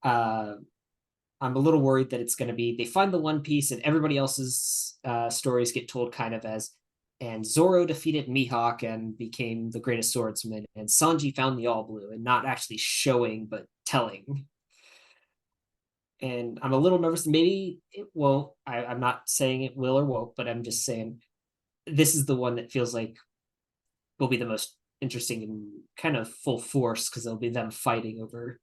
I'm a little worried that it's going to be, they find the One Piece and everybody else's stories get told kind of as, and Zorro defeated Mihawk and became the greatest swordsman, and Sanji found the All Blue, and not actually showing but telling. And I'm a little nervous. Maybe it won't. I'm not saying it will or won't, but I'm just saying this is the one that feels like will be the most interesting and kind of full force, because it'll be them fighting over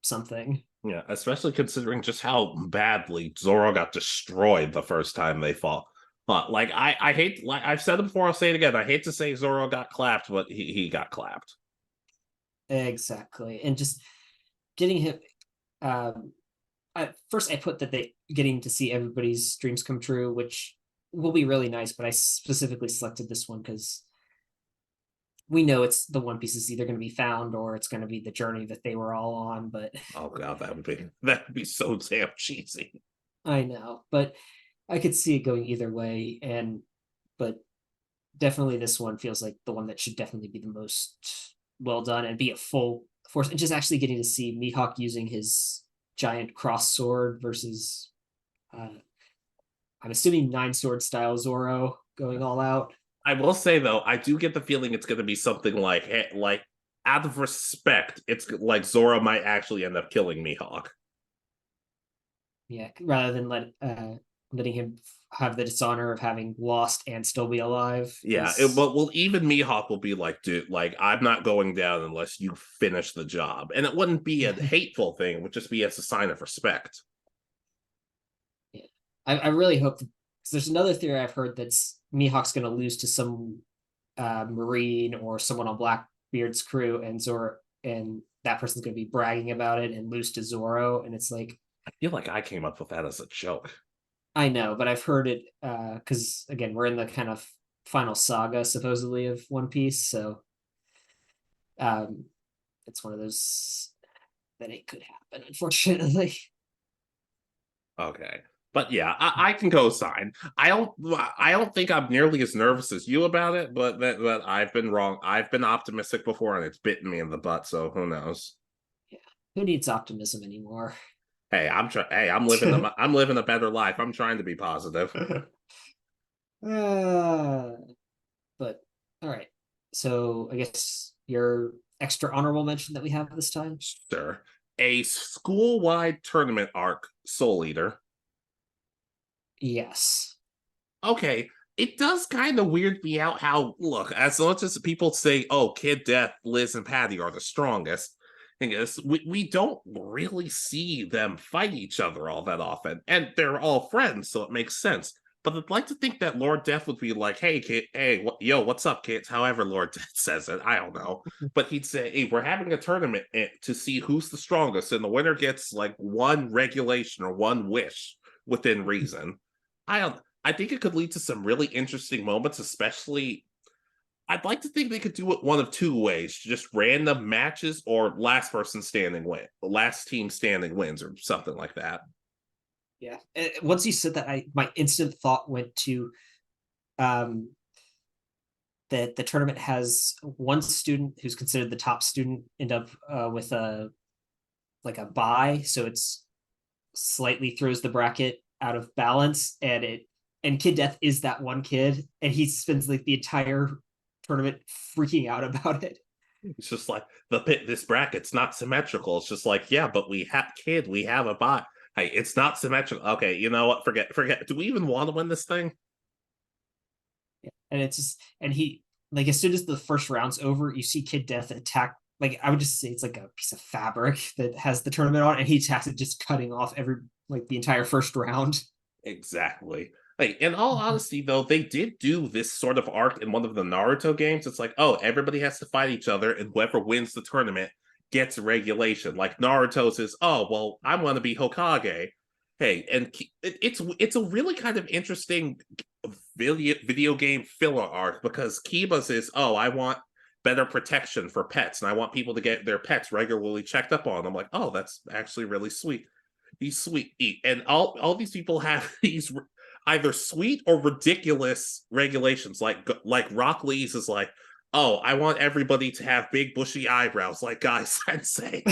something. Yeah, especially considering just how badly Zorro got destroyed the first time they fought. But like I hate, like I've said it before, I'll say it again. I hate to say Zorro got clapped, but he got clapped. Exactly. And just getting him at first I put that they getting to see everybody's dreams come true, which will be really nice, but I specifically selected this one because we know it's the One Piece is either going to be found or it's going to be the journey that they were all on. But oh god, that would be so damn cheesy. I know, but I could see it going either way, but definitely this one feels like the one that should definitely be the most well done and be a full force, and just actually getting to see Mihawk using his giant cross sword versus I'm assuming 9-sword style Zorro going all out. I will say though, I do get the feeling it's going to be something like out of respect, it's like Zorro might actually end up killing Mihawk. Yeah, rather than letting him have the dishonor of having lost and still be alive. Yeah, well, even Mihawk will be like, dude, like I'm not going down unless you finish the job, and it wouldn't be a hateful thing; it would just be as a sign of respect. Yeah, I really hope, because there's another theory I've heard that's Mihawk's going to lose to some Marine or someone on Blackbeard's crew, and Zorro, and that person's going to be bragging about it and lose to Zorro, and it's like, I feel like I came up with that as a joke. I know, but I've heard it because again, we're in the kind of final saga supposedly of One Piece, so um, it's one of those that it could happen, unfortunately. Okay. But yeah, I can co-sign. I don't think I'm nearly as nervous as you about it, but that I've been wrong. I've been optimistic before and it's bitten me in the butt, so who knows. Yeah, who needs optimism anymore? Hey, I'm living a better life. I'm trying to be positive. uh, but all right. So I guess your extra honorable mention that we have this time. Sure. A school-wide tournament arc, Soul Eater. Yes. Okay, it does kind of weird me out how, look, as much as people say, oh, Kid Death, Liz, and Patty are the strongest, thing is, we don't really see them fight each other all that often. And they're all friends, so it makes sense. But I'd like to think that Lord Death would be like, hey, kid, hey, yo, what's up, kids? However Lord Death says it, I don't know. But he'd say, hey, we're having a tournament to see who's the strongest, and the winner gets like one regulation or one wish within reason. I think it could lead to some really interesting moments, especially I'd like to think they could do it one of two ways: just random matches or last team standing wins, or something like that. Yeah. Once you said that, my instant thought went to um that the tournament has one student who's considered the top student end up with a like a bye, so it's slightly throws the bracket out of balance, and Kid Death is that one kid, and he spends like the entire tournament freaking out about it. It's just like this bracket's not symmetrical. It's just like, yeah, but we have a bot. Hey, it's not symmetrical. Okay, you know what? Forget. Do we even want to win this thing? Yeah. And it's just, and he like as soon as the first round's over, you see Kid Death attack. Like I would just say it's like a piece of fabric that has the tournament on, and he attacks it, just cutting off the entire first round. Exactly. Like, in all honesty, though, they did do this sort of arc in one of the Naruto games. It's like, oh, everybody has to fight each other, and whoever wins the tournament gets regulation. Like Naruto says, oh, well, I want to be Hokage. Hey, and it's a really kind of interesting video game filler arc, because Kiba says, oh, I want better protection for pets, and I want people to get their pets regularly checked up on. I'm like, oh, that's actually really sweet. He's sweet, and all these people have these either sweet or ridiculous regulations. Like Rock Lee's is like, oh, I want everybody to have big bushy eyebrows like Guy Sensei.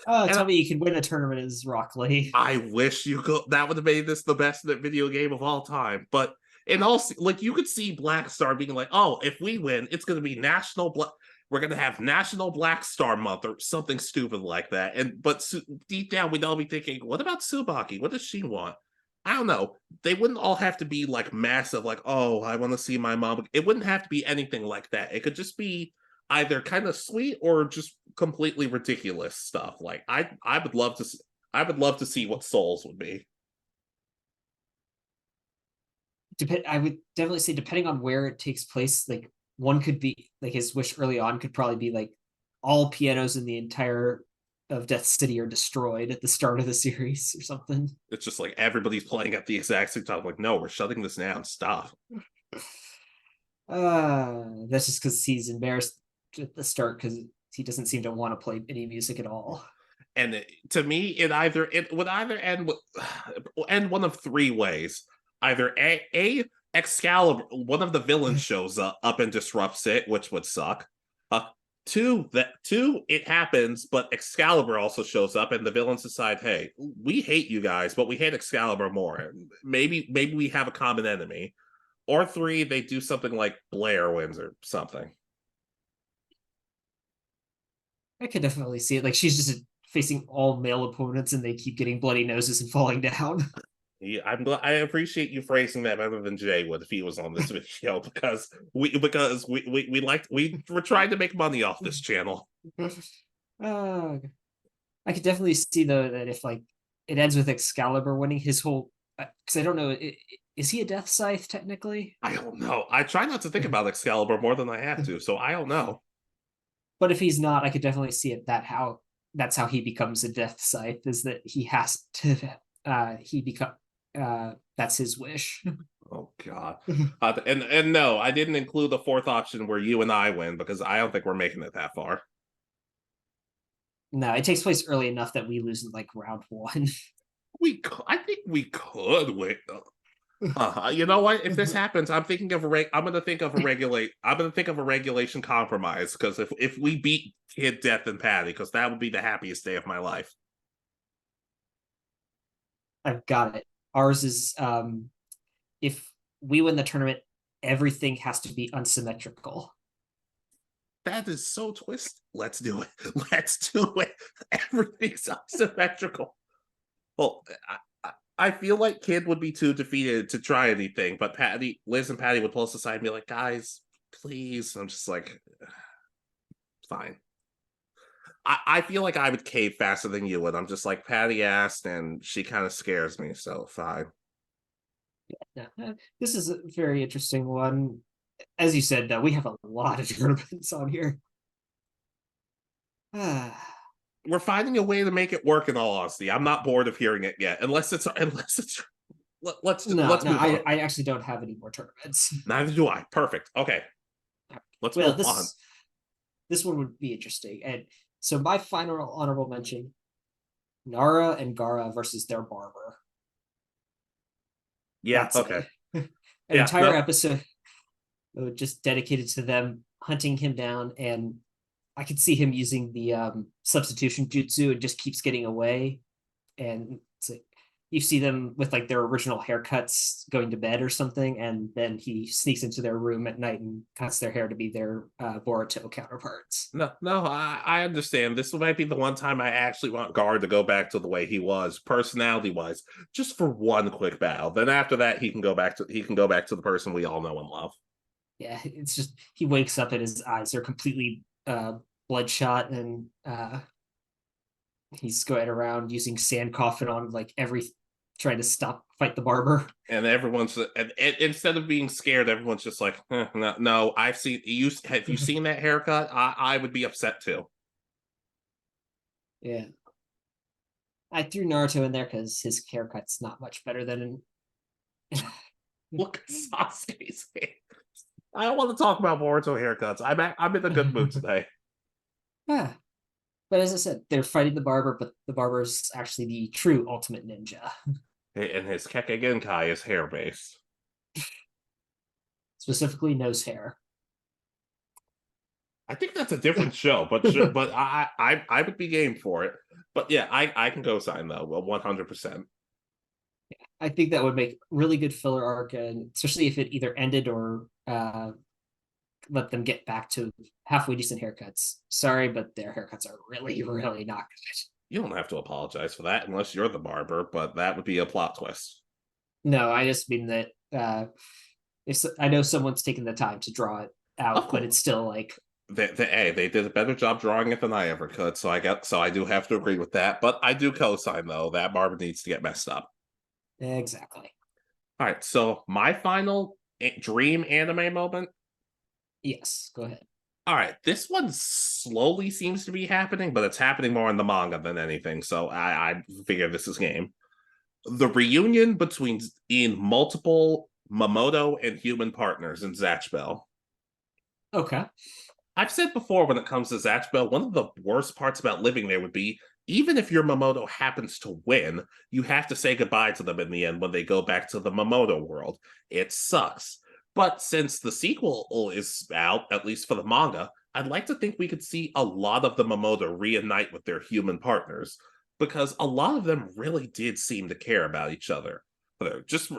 Oh, tell me you can win a tournament as Rock Lee. I wish you could. That would have made this the best video game of all time. But in all, like, you could see Black Star being like, oh, if we win, it's going to be we're going to have National Black Star Month or something stupid like that. But deep down, we'd all be thinking, what about Tsubaki? What does she want? I don't know. They wouldn't all have to be like massive, like, oh, I want to see my mom. It wouldn't have to be anything like that. It could just be either kind of sweet or just completely ridiculous stuff. Like I would love to see what Souls would be. I would definitely say, depending on where it takes place, like one could be like his wish early on could probably be like all pianos in the entire of Death City are destroyed at the start of the series or something. It's just like everybody's playing at the exact same time. Like, no, we're shutting this down. Stop. That's just because he's embarrassed at the start because he doesn't seem to want to play any music at all. And to me, it would either end one of three ways. Either a Excalibur, one of the villains shows up and disrupts it, which would suck. Two, it happens, but Excalibur also shows up, and the villains decide, hey, we hate you guys, but we hate Excalibur more. Maybe we have a common enemy. Or three, they do something like Blair wins or something. I could definitely see it. Like she's just facing all male opponents, and they keep getting bloody noses and falling down. Yeah, I appreciate you phrasing that better than Jay would if he was on this video, because we were trying to make money off this channel. I could definitely see though that if like it ends with Excalibur winning, his whole because I don't know, is he a Death Scythe technically? I don't know. I try not to think about Excalibur more than I have to, so I don't know. But if he's not, I could definitely see it that's how he becomes a Death Scythe, is that he has to he become that's his wish. Oh God. And no, I didn't include the fourth option where you and I win because I don't think we're making it that far. No, it takes place early enough that we lose in like round 1. I think we could win. You know what? If this happens, I'm thinking of I'm gonna think of a regulation compromise because if we beat Kid, Death, and Patty, because that would be the happiest day of my life. I've got it. Ours is if we win the tournament, everything has to be unsymmetrical. That is so twisted. Let's do it. Let's do it. Everything's unsymmetrical. Well, I feel like Kid would be too defeated to try anything, but Liz and Patty would pull us aside and be like, guys, please. I'm just like, fine. I feel like I would cave faster than you would. I'm just like, Patty asked, and she kind of scares me, so fine. Yeah, this is a very interesting one. As you said, we have a lot of tournaments on here. We're finding a way to make it work. In all honesty, I'm not bored of hearing it yet. Unless it's let's no, move on. I actually don't have any more tournaments. Neither do I. Perfect. Okay, let's move on. This one would be interesting. And so my final honorable mention: Nara and Garra versus their barber. Yeah. That's okay. An entire episode just dedicated to them hunting him down, and I could see him using the substitution jutsu and just keeps getting away. And it's like you see them with like their original haircuts going to bed or something, and then he sneaks into their room at night and cuts their hair to be their Boruto counterparts. No, I understand. This might be the one time I actually want Guard to go back to the way he was, personality-wise, just for one quick battle. Then after that, he can go back to the person we all know and love. Yeah, it's just he wakes up and his eyes are completely bloodshot, and he's going around using sand coffin on like trying to fight the barber. And everyone's and instead of being scared, everyone's just like, no, I've seen you. Have you seen that haircut? I would be upset too. Yeah, I threw Naruto in there because his haircut's not much better than. Look at Sasuke's hair. I don't want to talk about Boruto haircuts. I'm in a good mood today. Yeah. But as I said, they're fighting the barber, but the barber's actually the true ultimate ninja. And his Kekkei Genkai is hair-based. Specifically nose hair. I think that's a different show, but I would be game for it. But yeah, I can go sign though, 100%. Yeah, I think that would make really good filler arc, and especially if it either ended or let them get back to halfway decent haircuts. Sorry, but their haircuts are really, really not good. You don't have to apologize for that unless you're the barber, but that would be a plot twist. No, I just mean that if I know someone's taken the time to draw it out, but it's still like they did a better job drawing it than I ever could, so I do have to agree with that. But I do co-sign though that barber needs to get messed up. Exactly. All right, so my final dream anime moment. Yes, go ahead. All right, this one slowly seems to be happening, but it's happening more in the manga than anything. So I figure this is game. The reunion in multiple Mamodo and human partners in Zatch Bell. Okay. I've said before when it comes to Zatch Bell, one of the worst parts about living there would be even if your Mamodo happens to win, you have to say goodbye to them in the end when they go back to the Mamodo world. It sucks. But since the sequel is out, at least for the manga, I'd like to think we could see a lot of the Mamodo reunite with their human partners, because a lot of them really did seem to care about each other. Just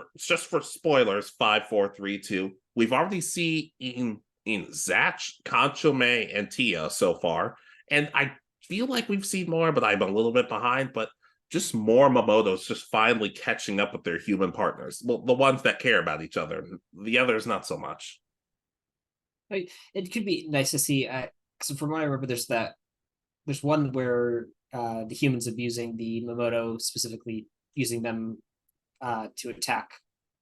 for spoilers, 5, 4, 3, 2, we've already seen in Zatch, Kanchome, and Tia so far, and I feel like we've seen more, but I'm a little bit behind, but just more Mamodos just finally catching up with their human partners. Well, the ones that care about each other, the others not so much. It could be nice to see. So from what I remember, there's one where the humans abusing the Mamodo, specifically using them to attack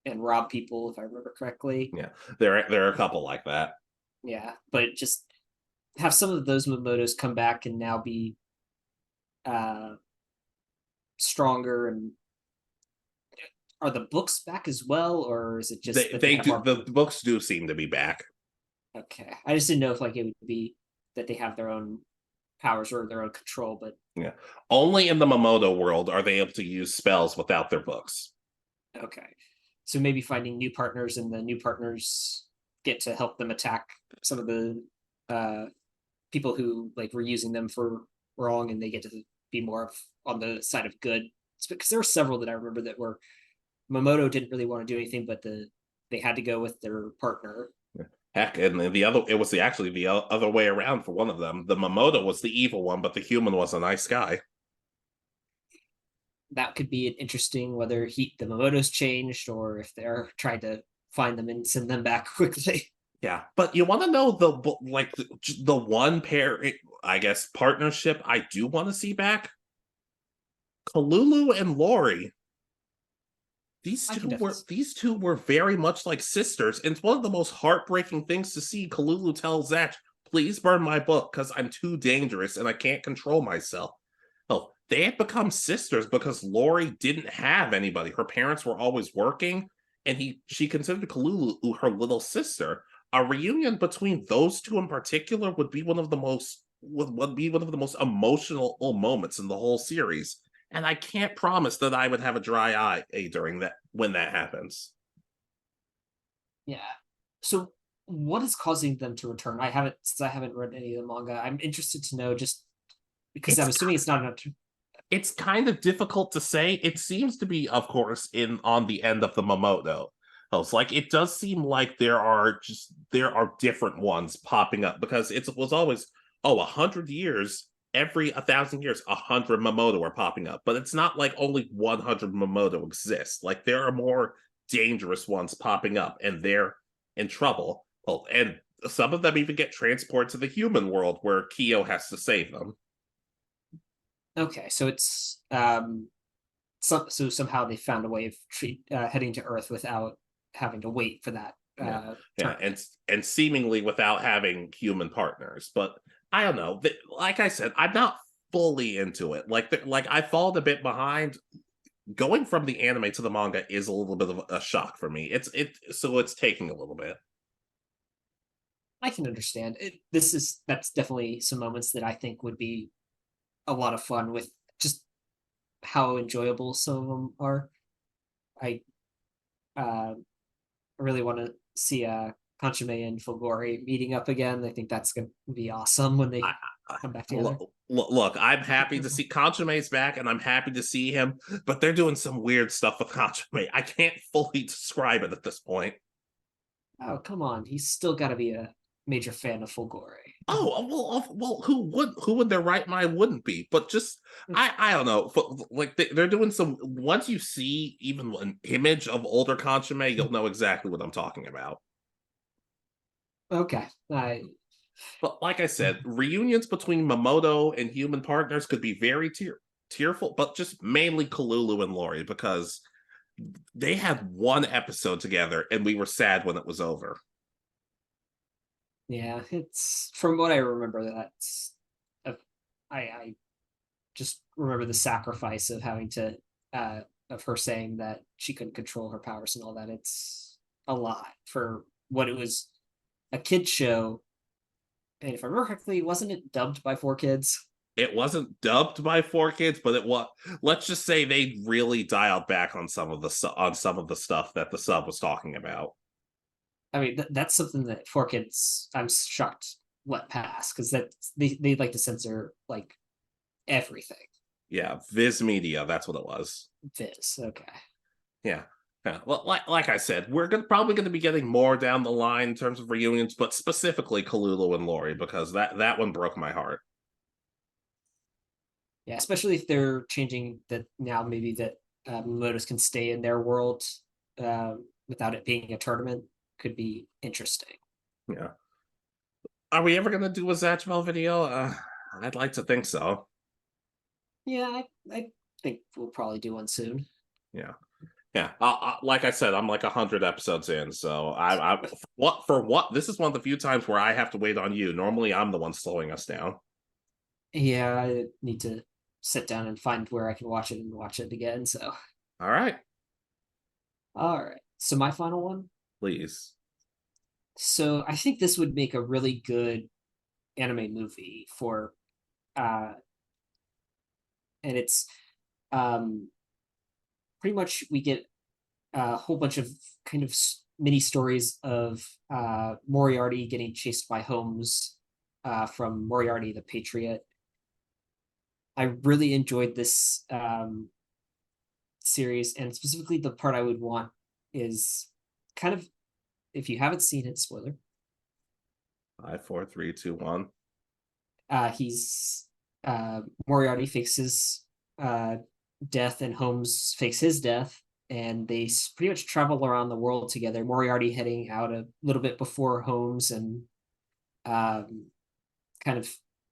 and rob people, if I remember correctly. Yeah, there are a couple like that. Yeah, but just have some of those Mamodos come back and now be stronger and are the books back as well, or is it just They, that they have do. more... The books do seem to be back. Okay, I just didn't know if like it would be that they have their own powers or their own control, but Yeah. Only in the Mamodo world are they able to use spells without their books. okay. So maybe finding new partners, and the new partners get to help them attack some of the people who like were using them for wrong, and they get to be more of on the side of good. It's because there were several that I remember that were Mamodo didn't really want to do anything, but they had to go with their partner. Heck, and the other, it was actually the other way around for one of them. The Mamodo was the evil one, but the human was a nice guy. That could be an interesting whether the Mamodo's changed or if they're trying to find them and send them back quickly. Yeah, but you want to know the one pair, I guess, partnership I do want to see back? Kolulu and Lori. These two were very much like sisters, and it's one of the most heartbreaking things to see. Kolulu tells Zach, "Please burn my book because I'm too dangerous and I can't control myself." Oh, they had become sisters because Lori didn't have anybody. Her parents were always working, and she considered Kolulu her little sister. A reunion between those two in particular would be one of the most emotional moments in the whole series. And I can't promise that I would have a dry eye during that when that happens. Yeah. So what is causing them to return? I haven't read any of the manga. I'm interested to know, just because I'm assuming it's not enough to... It's kind of difficult to say. It seems to be, of course, on the end of the Mamodo. It's like it does seem like there are different ones popping up, because it was always 100 years. Every 1,000 years, 100 Mamodo are popping up, but it's not like only 100 Mamodo exist. Like there are more dangerous ones popping up, and they're in trouble. Well, and some of them even get transported to the human world, where Kyo has to save them. Okay, so it's so somehow they found a way of heading to Earth without having to wait for that. Yeah, and seemingly without having human partners, but I don't know. Like I said, I'm not fully into it. Like I followed a bit behind. Going from the anime to the manga is a little bit of a shock for me. So it's taking a little bit. I can understand it. That's definitely some moments that I think would be a lot of fun, with just how enjoyable some of them are. I really want to see Kanchime and Fulgori meeting up again. I think that's going to be awesome when they come back together. Look, I'm happy to see Kanchime's back, and I'm happy to see him, but they're doing some weird stuff with Kanchime. I can't fully describe it at this point. Oh, come on. He's still got to be a major fan of Fulgori. Well, who would their right mind wouldn't be? But just, I don't know. Like they're doing some. Once you see even an image of older Kanchime, you'll know exactly what I'm talking about. Okay. But like I said, reunions between Mamodo and human partners could be very tearful, but just mainly Kolulu and Lori, because they had one episode together and we were sad when it was over. Yeah, it's from what I remember. I just remember the sacrifice of having to of her saying that she couldn't control her powers and all that. It's a lot for what it was, a kid show. And if I remember correctly, wasn't it dubbed by 4Kids? It wasn't dubbed by 4Kids, but it was. Let's just say they really dialed back on some of the stuff that the sub was talking about. I mean, that's something that 4Kids, I'm shocked, let pass, because they like to censor like everything. Yeah, Viz Media, that's what it was. Viz, okay. Yeah. Yeah. Well, like I said, we're probably going to be getting more down the line in terms of reunions, but specifically Kolulu and Lori, because that one broke my heart. Yeah, especially if they're changing that now, maybe that Motos can stay in their world without it being a tournament, could be interesting. Yeah. Are we ever going to do a Zatchbell video? I'd like to think so. Yeah, I think we'll probably do one soon. Yeah. Yeah, like I said, I'm like 100 episodes in, so this is one of the few times where I have to wait on you. Normally, I'm the one slowing us down. Yeah, I need to sit down and find where I can watch it and watch it again. So, all right. All right. So my final one. Please. So I think this would make a really good anime movie for and it's um pretty much we get a whole bunch of kind of mini stories of Moriarty getting chased by Holmes from Moriarty the Patriot. I really enjoyed this series, and specifically the part I would want is kind of, if you haven't seen it, spoiler. 5, 4, 3, 2, 1. He's Moriarty fakes his death, and Holmes fakes his death, and they pretty much travel around the world together. Moriarty heading out a little bit before Holmes, and kind of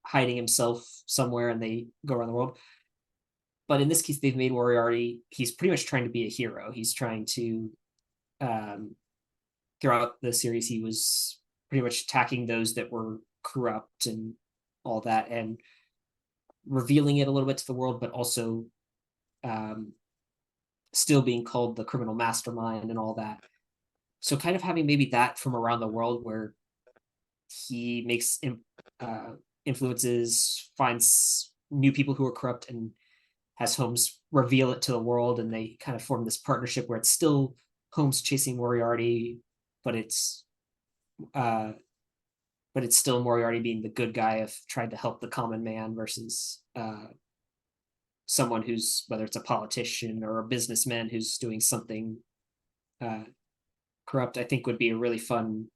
hiding himself somewhere, and they go around the world. But in this case, they've made Moriarty, he's pretty much trying to be a hero. He's trying to, throughout the series, he was pretty much attacking those that were corrupt and all that, and revealing it a little bit to the world, but also still being called the criminal mastermind and all that. So kind of having maybe that from around the world, where he makes influences, finds new people who are corrupt, and has Holmes reveal it to the world, and they kind of form this partnership where it's still Holmes chasing Moriarty, but it's still Moriarty being the good guy of trying to help the common man versus someone who's, whether it's a politician or a businessman who's doing something corrupt. I think would be a really fun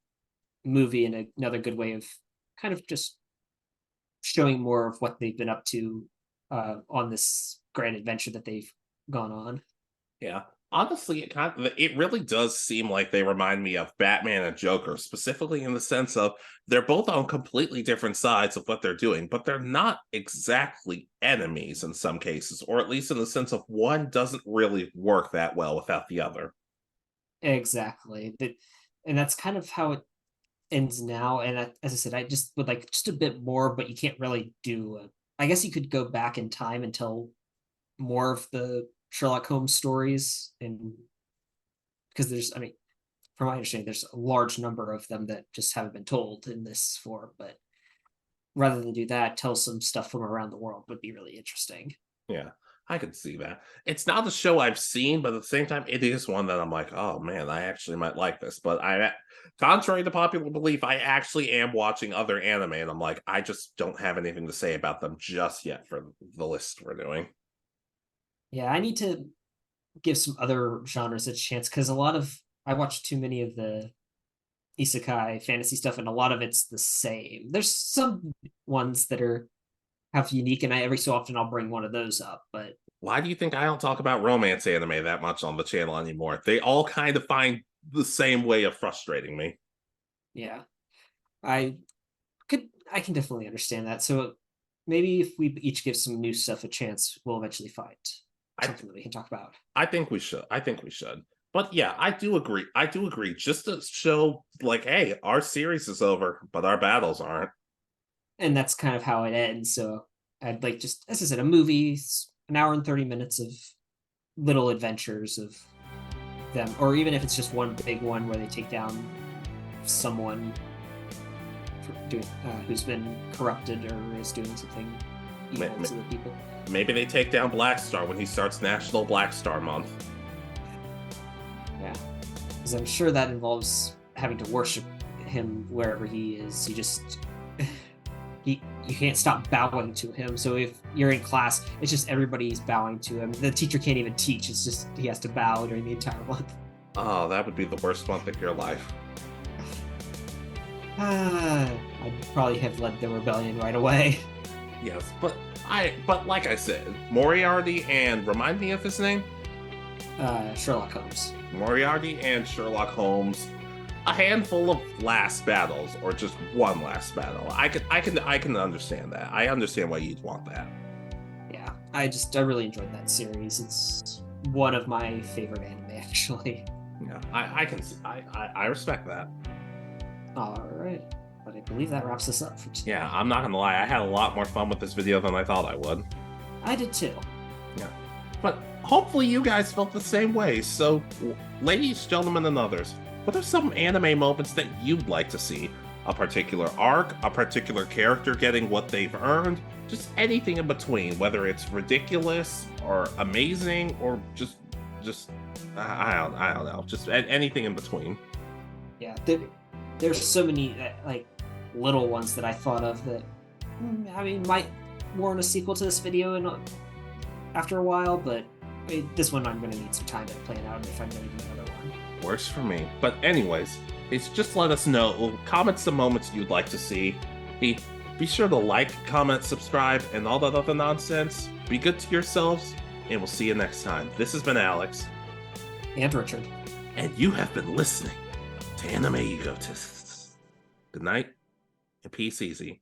movie, and another good way of kind of just showing more of what they've been up to on this grand adventure that they've gone on. Yeah. Honestly, it really does seem like they remind me of Batman and Joker, specifically in the sense of they're both on completely different sides of what they're doing, but they're not exactly enemies in some cases, or at least in the sense of one doesn't really work that well without the other. Exactly. And that's kind of how it ends now. And as I said, I just would like just a bit more, but you can't really do. I guess you could go back in time and tell more of the Sherlock Holmes stories, and because I mean, from my understanding, there's a large number of them that just haven't been told in this form. But rather than do that, tell some stuff from around the world would be really interesting. Yeah, I could see that. It's not a show I've seen, but at the same time, it is one that I'm like, oh man, I actually might like this. But contrary to popular belief, I actually am watching other anime, and I'm like, I just don't have anything to say about them just yet for the list we're doing. Yeah, I need to give some other genres a chance, because I watch too many of the isekai fantasy stuff, and a lot of it's the same. There's some ones that have unique, and every so often I'll bring one of those up. But why do you think I don't talk about romance anime that much on the channel anymore? They all kind of find the same way of frustrating me. Yeah, I can definitely understand that. So maybe if we each give some new stuff a chance, we'll eventually find something that we can talk about. I think we should. But yeah, I do agree. Just to show, like, hey, our series is over, but our battles aren't. And that's kind of how it ends. So I'd like, just as I said, a movie, an hour and 30 minutes of little adventures of them, or even if it's just one big one where they take down someone who's been corrupted or is doing something evil to the people. Maybe they take down Black Star when he starts National Black Star Month. Yeah, because I'm sure that involves having to worship him wherever he is. You can't stop bowing to him. So if you're in class, it's just everybody's bowing to him. The teacher can't even teach. It's just he has to bow during the entire month. Oh, that would be the worst month of your life. I'd probably have led the rebellion right away. Yes, but like I said, Moriarty and remind me of his name? Sherlock Holmes. Moriarty and Sherlock Holmes. A handful of last battles, or just one last battle. I can understand that. I understand why you'd want that. Yeah, I really enjoyed that series. It's one of my favorite anime, actually. Yeah, I can see. I respect that. All right, but I believe that wraps us up for today. Yeah, I'm not gonna lie. I had a lot more fun with this video than I thought I would. I did too. Yeah, but hopefully you guys felt the same way. So, ladies, gentlemen, and others, what are some anime moments that you'd like to see? A particular arc, a particular character getting what they've earned, just anything in between, whether it's ridiculous or amazing or just I don't know, just anything in between. Yeah, there's so many like little ones that I thought of that I mean might warrant a sequel to this video after a while, but this one I'm gonna need some time to plan out if I'm gonna do another one. Works for me. But anyways, it's just let us know. Comment some moments you'd like to see. Be sure to like, comment, subscribe, and all that other nonsense. Be good to yourselves, and we'll see you next time. This has been Alex. And Richard. And you have been listening to Anime Egotists. Good night, and peace easy.